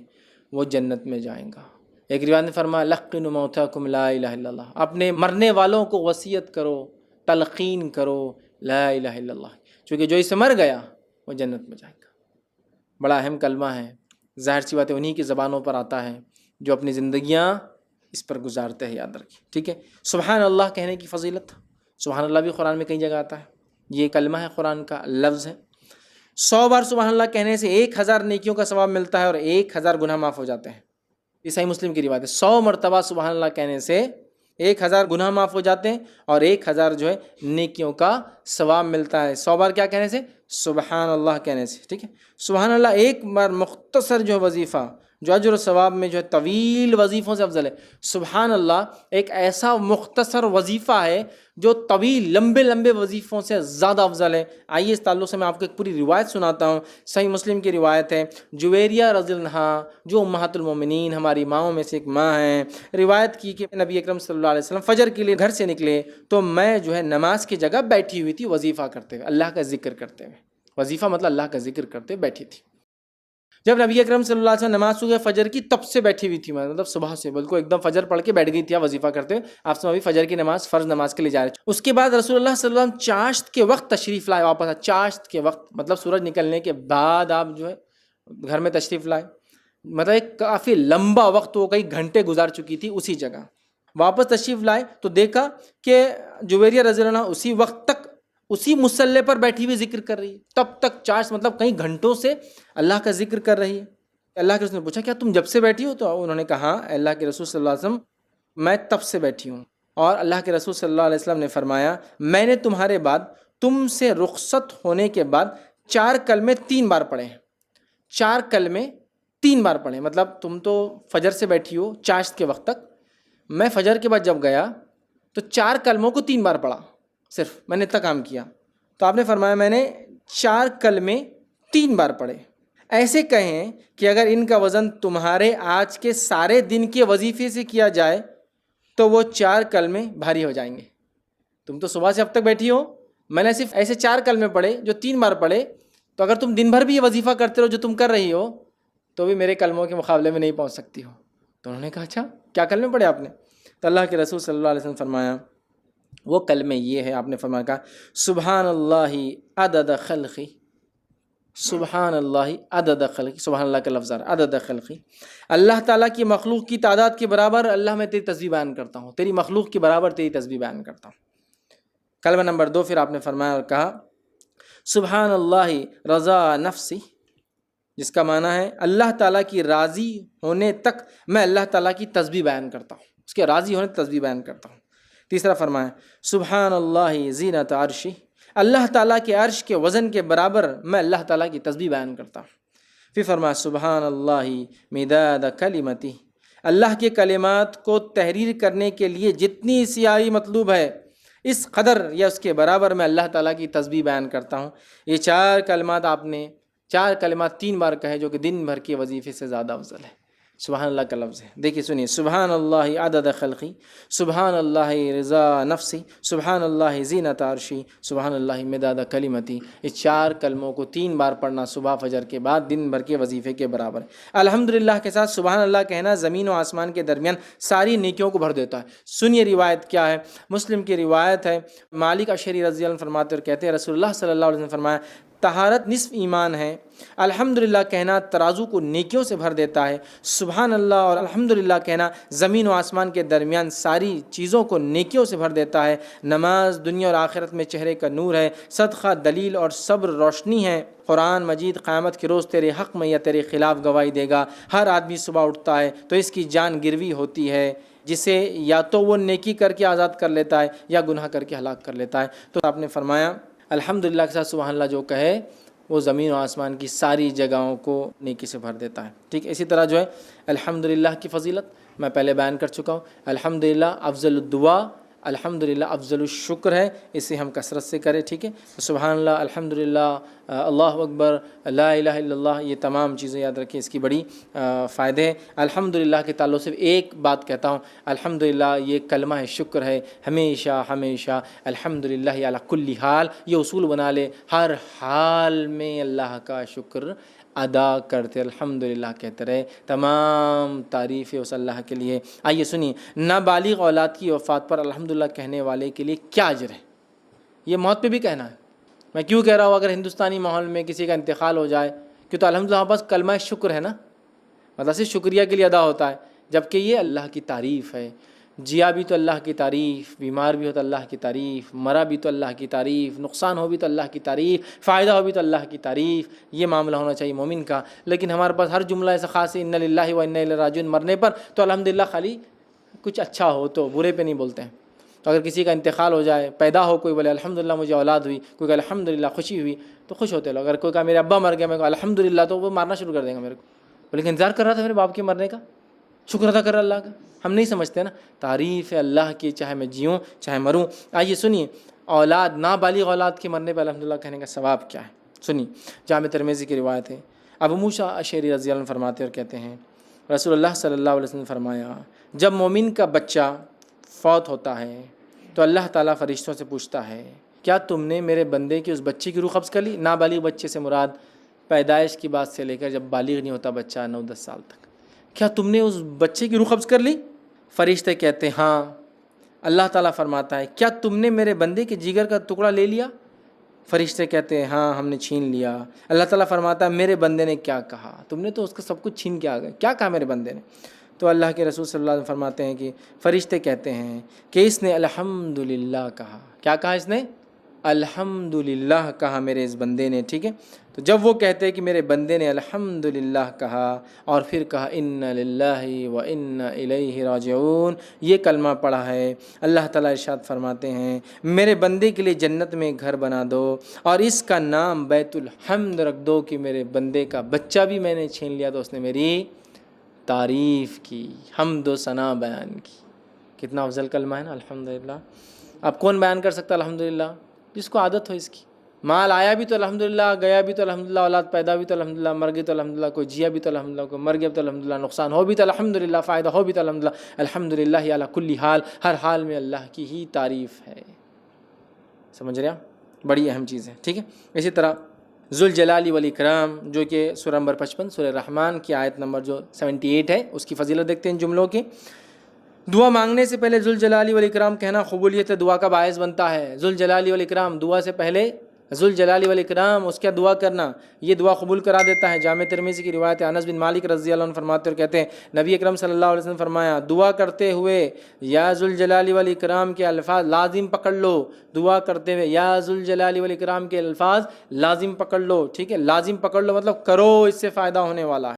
[SPEAKER 2] وہ جنت میں جائیں گا۔ ایک روایت نے فرمایا لقنوا موتاکم لا الہ الا اللہ، اپنے مرنے والوں کو وصیت کرو، تلقین کرو لا الہ الا اللہ، چونکہ جو اس سے مر گیا وہ جنت میں جائے گا۔ بڑا اہم کلمہ ہے، ظاہر سی بات ہے انہی کی زبانوں پر آتا ہے جو اپنی زندگیاں اس پر گزارتے ہیں، یاد رکھیں، ٹھیک ہے۔ سبحان اللہ کہنے کی فضیلت، سبحان اللہ بھی قرآن میں کئی جگہ آتا ہے، یہ کلمہ ہے، قرآن کا لفظ ہے۔ 100 بار سبحان اللہ کہنے سے 1000 نیکیوں کا ثواب ملتا ہے اور 1000 گناہ معاف ہو جاتے ہیں، یہ صحیح مسلم کی روایت ہے۔ 100 مرتبہ سبحان اللہ کہنے سے 1000 گناہ معاف ہو جاتے ہیں اور 1000 جو ہے نیکیوں کا ثواب ملتا ہے۔ 100 بار کیا کہنے سے؟ سبحان اللہ کہنے سے، ٹھیک ہے۔ سبحان اللہ ایک بار مختصر جو وظیفہ، جو اجر و ثواب میں جو ہے طویل وظیفوں سے افضل ہے۔ سبحان اللہ ایک ایسا مختصر وظیفہ ہے جو طویل لمبے وظیفوں سے زیادہ افضل ہے۔ آئیے اس تعلق سے میں آپ کو ایک پوری روایت سناتا ہوں، صحیح مسلم کی روایت ہے۔ جویریہ رضی اللہ عنہا جو امہات المومنین ہماری ماؤں میں سے ایک ماں ہیں، روایت کی کہ نبی اکرم صلی اللہ علیہ وسلم فجر کے لیے گھر سے نکلے تو میں جو ہے نماز کی جگہ بیٹھی ہوئی تھی وظیفہ کرتے ہوئے، اللہ کا ذکر کرتے ہوئے۔ وظیفہ مطلب اللہ کا ذکر کرتے ہوئے بیٹھی تھی۔ جب نبی اکرم صلی اللہ علیہ وسلم نماز صبح فجر کی تب سے بیٹھی ہوئی تھی، مطلب صبح سے بالکل ایک دم فجر پڑھ کے بیٹھ گئی تھی وظیفہ کرتے ہوئے۔ آپ سے ابھی فجر کی نماز فرض نماز کے لیے جا رہے تھے۔ اس کے بعد رسول اللہ صلی اللہ علیہ وسلم چاشت کے وقت تشریف لائے، واپس چاشت کے وقت مطلب سورج نکلنے کے بعد آپ جو ہے گھر میں تشریف لائے، مطلب ایک کافی لمبا وقت، وہ کئی گھنٹے گزار چکی تھی اسی جگہ۔ واپس تشریف لائے تو دیکھا کہ جویریہ رضی اللہ عنہ اسی وقت تک اسی مصلی پر بیٹھی ہوئی ذکر کر رہی ہے، تب تک چاشت مطلب کئی گھنٹوں سے اللہ کا ذکر کر رہی ہے۔ اللہ کے رسول نے پوچھا کیا تم جب سے بیٹھی ہو؟ تو انہوں نے کہا اللہ کے رسول صلی اللہ علیہ وسلم میں تب سے بیٹھی ہوں۔ اور اللہ کے رسول صلی اللہ علیہ وسلم نے فرمایا میں نے تمہارے بعد تم سے رخصت ہونے کے بعد 4 کلمے 3 بار پڑھے ہیں۔ 4 کلمے 3 بار پڑھے، مطلب تم تو فجر سے بیٹھی ہو چاشت کے وقت تک، میں فجر کے بعد جب گیا تو 4 کلموں کو 3 بار پڑھا، صرف میں نے اتنا کام کیا۔ تو آپ نے فرمایا میں نے 4 کلمے 3 بار پڑھے۔ ایسے کہیں کہ اگر ان کا وزن تمہارے آج کے سارے دن کے وظیفے سے کیا جائے تو وہ 4 کلمے بھاری ہو جائیں گے۔ تم تو صبح سے اب تک بیٹھی ہو، میں نے صرف ایسے 4 کلمے پڑھے جو 3 بار پڑھے، تو اگر تم دن بھر بھی یہ وظیفہ کرتے رہو جو تم کر رہی ہو تو بھی میرے کلموں کے مقابلے میں نہیں پہنچ سکتی ہو۔ تو انہوں نے کہا اچھا کیا کلمے پڑھے آپ نے؟ تو اللہ کے رسول صلی اللہ علیہ وسلم فرمایا وہ کلمے یہ ہے، آپ نے فرمایا کہا سبحان اللہ عدد خلقی، سبحان اللہ عدد خلقی، سبحان اللہ کا لفظ عدد خلقی، اللہ تعالیٰ کی مخلوق کی تعداد کے برابر اللہ میں تیری تسبیح بیان کرتا ہوں، تیری مخلوق کے برابر تیری تسبیح بیان کرتا ہوں۔ کلمہ نمبر 2 پھر آپ نے فرمایا اور کہا سبحان اللہ رضا نفسی، جس کا معنی ہے اللہ تعالیٰ کی راضی ہونے تک میں اللہ تعالیٰ کی تسبیح بیان کرتا ہوں، اس کے راضی ہونے تک تسبیح بیان کرتا ہوں۔ تیسرا فرمایا سبحان اللہ زینت عرشی، اللہ تعالیٰ کے عرش کے وزن کے برابر میں اللہ تعالیٰ کی تسبیح بیان کرتا ہوں۔ پھر فرمایا سبحان اللہ مداد کلمتی، اللہ کے کلمات کو تحریر کرنے کے لیے جتنی سیاہی مطلوب ہے اس قدر یا اس کے برابر میں اللہ تعالیٰ کی تسبیح بیان کرتا ہوں۔ یہ 4 کلمات آپ نے 4 کلمات 3 بار کہے جو کہ دن بھر کے وظیفے سے زیادہ افضل ہے۔ سبحان اللہ کا لفظ ہے، دیکھیے سنیے، سبحان اللہ عدد خلقی، سبحان اللہ رضا نفسی، سبحان اللہ زینت عرشی، سبحان اللہ مداد کلمتی۔ اس 4 کلموں کو 3 بار پڑھنا صبح فجر کے بعد دن بھر کے وظیفے کے برابر ہے۔ الحمدللہ کے ساتھ سبحان اللہ کہنا زمین و آسمان کے درمیان ساری نیکیوں کو بھر دیتا ہے۔ سنیے روایت کیا ہے، مسلم کی روایت ہے، مالک اشعری رضی اللہ عنہ فرماتے اور کہتے ہیں رسول اللہ صلی اللہ علیہ وسلم فرمایا طہارت نصف ایمان ہے، الحمدللہ کہنا ترازو کو نیکیوں سے بھر دیتا ہے، سبحان اللہ اور الحمدللہ کہنا زمین و آسمان کے درمیان ساری چیزوں کو نیکیوں سے بھر دیتا ہے، نماز دنیا اور آخرت میں چہرے کا نور ہے، صدقہ دلیل اور صبر روشنی ہے، قرآن مجید قیامت کے روز تیرے حق میں یا تیرے خلاف گواہی دے گا، ہر آدمی صبح اٹھتا ہے تو اس کی جان گروی ہوتی ہے، جسے یا تو وہ نیکی کر کے آزاد کر لیتا ہے یا گناہ کر کے ہلاک کر لیتا ہے۔ تو آپ نے فرمایا الحمدللہ کے ساتھ سبحان اللہ جو کہے وہ زمین و آسمان کی ساری جگہوں کو نیکی سے بھر دیتا ہے، ٹھیک ہے۔ اسی طرح جو ہے الحمدللہ کی فضیلت میں پہلے بیان کر چکا ہوں، الحمدللہ افضل الدعا، الحمدللہ افضل الشکر ہے، اسے ہم کثرت سے کریں، ٹھیک ہے۔ سبحان اللہ، الحمدللہ، اللہ اکبر، لا الہ الا اللہ، یہ تمام چیزیں یاد رکھیں، اس کی بڑی فائدے ہیں۔ الحمدللہ کے تعلق سے ایک بات کہتا ہوں، الحمدللہ یہ کلمہ ہے شکر ہے، ہمیشہ ہمیشہ الحمدللہ علی کل حال، یہ اصول بنا لے، ہر حال میں اللہ کا شکر ادا کرتے الحمدللہ کہتے رہے، تمام تعریفیں اس اللہ کے لیے۔ آئیے سنیے نابالغ اولاد کی وفات پر الحمدللہ کہنے والے کے لیے کیا اجر ہے۔ یہ موت پہ بھی کہنا ہے. میں کیوں کہہ رہا ہوں اگر ہندوستانی ماحول میں کسی کا انتقال ہو جائے کہ تو الحمدللہ بس کلمہ شکر ہے نا، مطلب صرف شکریہ کے لیے ادا ہوتا ہے، جبکہ یہ اللہ کی تعریف ہے. جیا بھی تو اللہ کی تعریف، بیمار بھی ہو تو اللہ کی تعریف، مرا بھی تو اللہ کی تعریف، نقصان ہو بھی تو اللہ کی تعریف، فائدہ ہو بھی تو اللہ کی تعریف. یہ معاملہ ہونا چاہیے مومن کا. لیکن ہمارے پاس ہر جملہ ایسا خاص ہے انا للہ و انا الیہ راجعون، مرنے پر تو الحمدللہ خالی کچھ اچھا ہو تو برے پہ نہیں بولتے ہیں. تو اگر کسی کا انتقال ہو جائے، پیدا ہو کوئی بولے الحمدللہ مجھے اولاد ہوئی، کوئی کہ الحمدللہ خوشی ہوئی، تو خوش ہوتے لوگ. اگر کوئی کہا میرے ابا مر گیا، میں کہا الحمدللہ، تو وہ مارنا شروع کر دیں گا میرے کو. لیکن انتظار کر رہا تھا میرے باپ کے مرنے کا، شکر ادا کر رہا اللہ کا. ہم نہیں سمجھتے نا تعریف ہے اللہ کی، چاہے میں جیوں چاہے مروں. آئیے سنیے اولاد، نابالغ اولاد کے مرنے پہ الحمدللہ کہنے کا ثواب کیا ہے. سنیے جامع ترمذی کی روایت ہے، ابو موسیٰ اشعری رضی اللہ عنہ فرماتے اور کہتے ہیں رسول اللہ صلی اللہ علیہ وسلم نے فرمایا جب مومن کا بچہ فوت ہوتا ہے تو اللہ تعالیٰ فرشتوں سے پوچھتا ہے کیا تم نے میرے بندے کی اس بچے کی روح قبض کر لی. نابالغ بچے سے مراد پیدائش کی بات سے لے کر جب بالغ نہیں ہوتا بچہ 9-10 سال تک، کیا تم نے اس بچے کی روح قبض کر لی؟ فرشتے کہتے ہیں ہاں. اللہ تعالیٰ فرماتا ہے کیا تم نے میرے بندے کے جگر کا ٹکڑا لے لیا؟ فرشتے کہتے ہیں ہاں ہم نے چھین لیا. اللہ تعالیٰ فرماتا ہے میرے بندے نے کیا کہا؟ تم نے تو اس کا سب کچھ چھین کے آ گئے، کیا کہا میرے بندے نے؟ تو اللہ کے رسول صلی اللہ علیہ وسلم فرماتے ہیں کہ فرشتے کہتے ہیں کہ اس نے الحمدللہ کہا. کیا کہا اس نے؟ الحمدللہ کہا میرے اس بندے نے. ٹھیک ہے، تو جب وہ کہتے ہیں کہ میرے بندے نے الحمدللہ کہا اور پھر کہا انا للہ و انا الیہ راجعون، یہ کلمہ پڑھا ہے، اللہ تعالیٰ ارشاد فرماتے ہیں میرے بندے کے لیے جنت میں گھر بنا دو اور اس کا نام بیت الحمد رکھ دو کہ میرے بندے کا بچہ بھی میں نے چھین لیا تو اس نے میری تعریف کی، حمد و ثنا بیان کی. کتنا افضل کلمہ ہے نا الحمدللہ. اب کون بیان کر سکتا الحمدللہ؟ جس کو عادت ہو اس کی. مال آیا بھی تو الحمدللہ، گیا بھی تو الحمدللہ، اولاد پیدا بھی تو الحمدللہ، مر گئی تو الحمدللہ، کوئی جیا بھی تو الحمدللہ، کوئی مر گیا تو الحمدللہ، نقصان ہو بھی تو الحمدللہ، فائدہ ہو بھی تو الحمدللہ. الحمدللہ علی کل حال، ہر حال میں اللہ کی ہی تعریف ہے. سمجھ رہے آپ؟ بڑی اہم چیز ہے. ٹھیک ہے، اسی طرح ذوالجلال والاکرام جو کہ سورہ نمبر 55 سورہ رحمان کی آیت نمبر جو 78 ہے، اس کی فضیلت دیکھتے ہیں ان جملوں کی. دعا مانگنے سے پہلے ذوالجلال والاکرام کہنا قبولیت دعا کا باعث بنتا ہے. ذوالجلال والاکرام، دعا سے پہلے ذوالجلال والاکرام اس کا دعا کرنا یہ دعا قبول کرا دیتا ہے. جامع ترمذی کی روایت ہے، انس بن مالک رضی اللہ عنہ فرماتے اور کہتے ہیں نبی اکرم صلی اللہ علیہ وسلم فرمایا دعا کرتے ہوئے یا ذوالجلال والاکرام کے الفاظ لازم پکڑ لو. دعا کرتے ہوئے یا ذوالجلال والاکرام کے الفاظ لازم پکڑ لو. ٹھیک ہے، لازم پکڑ لو مطلب کرو، اس سے فائدہ ہونے والا ہے.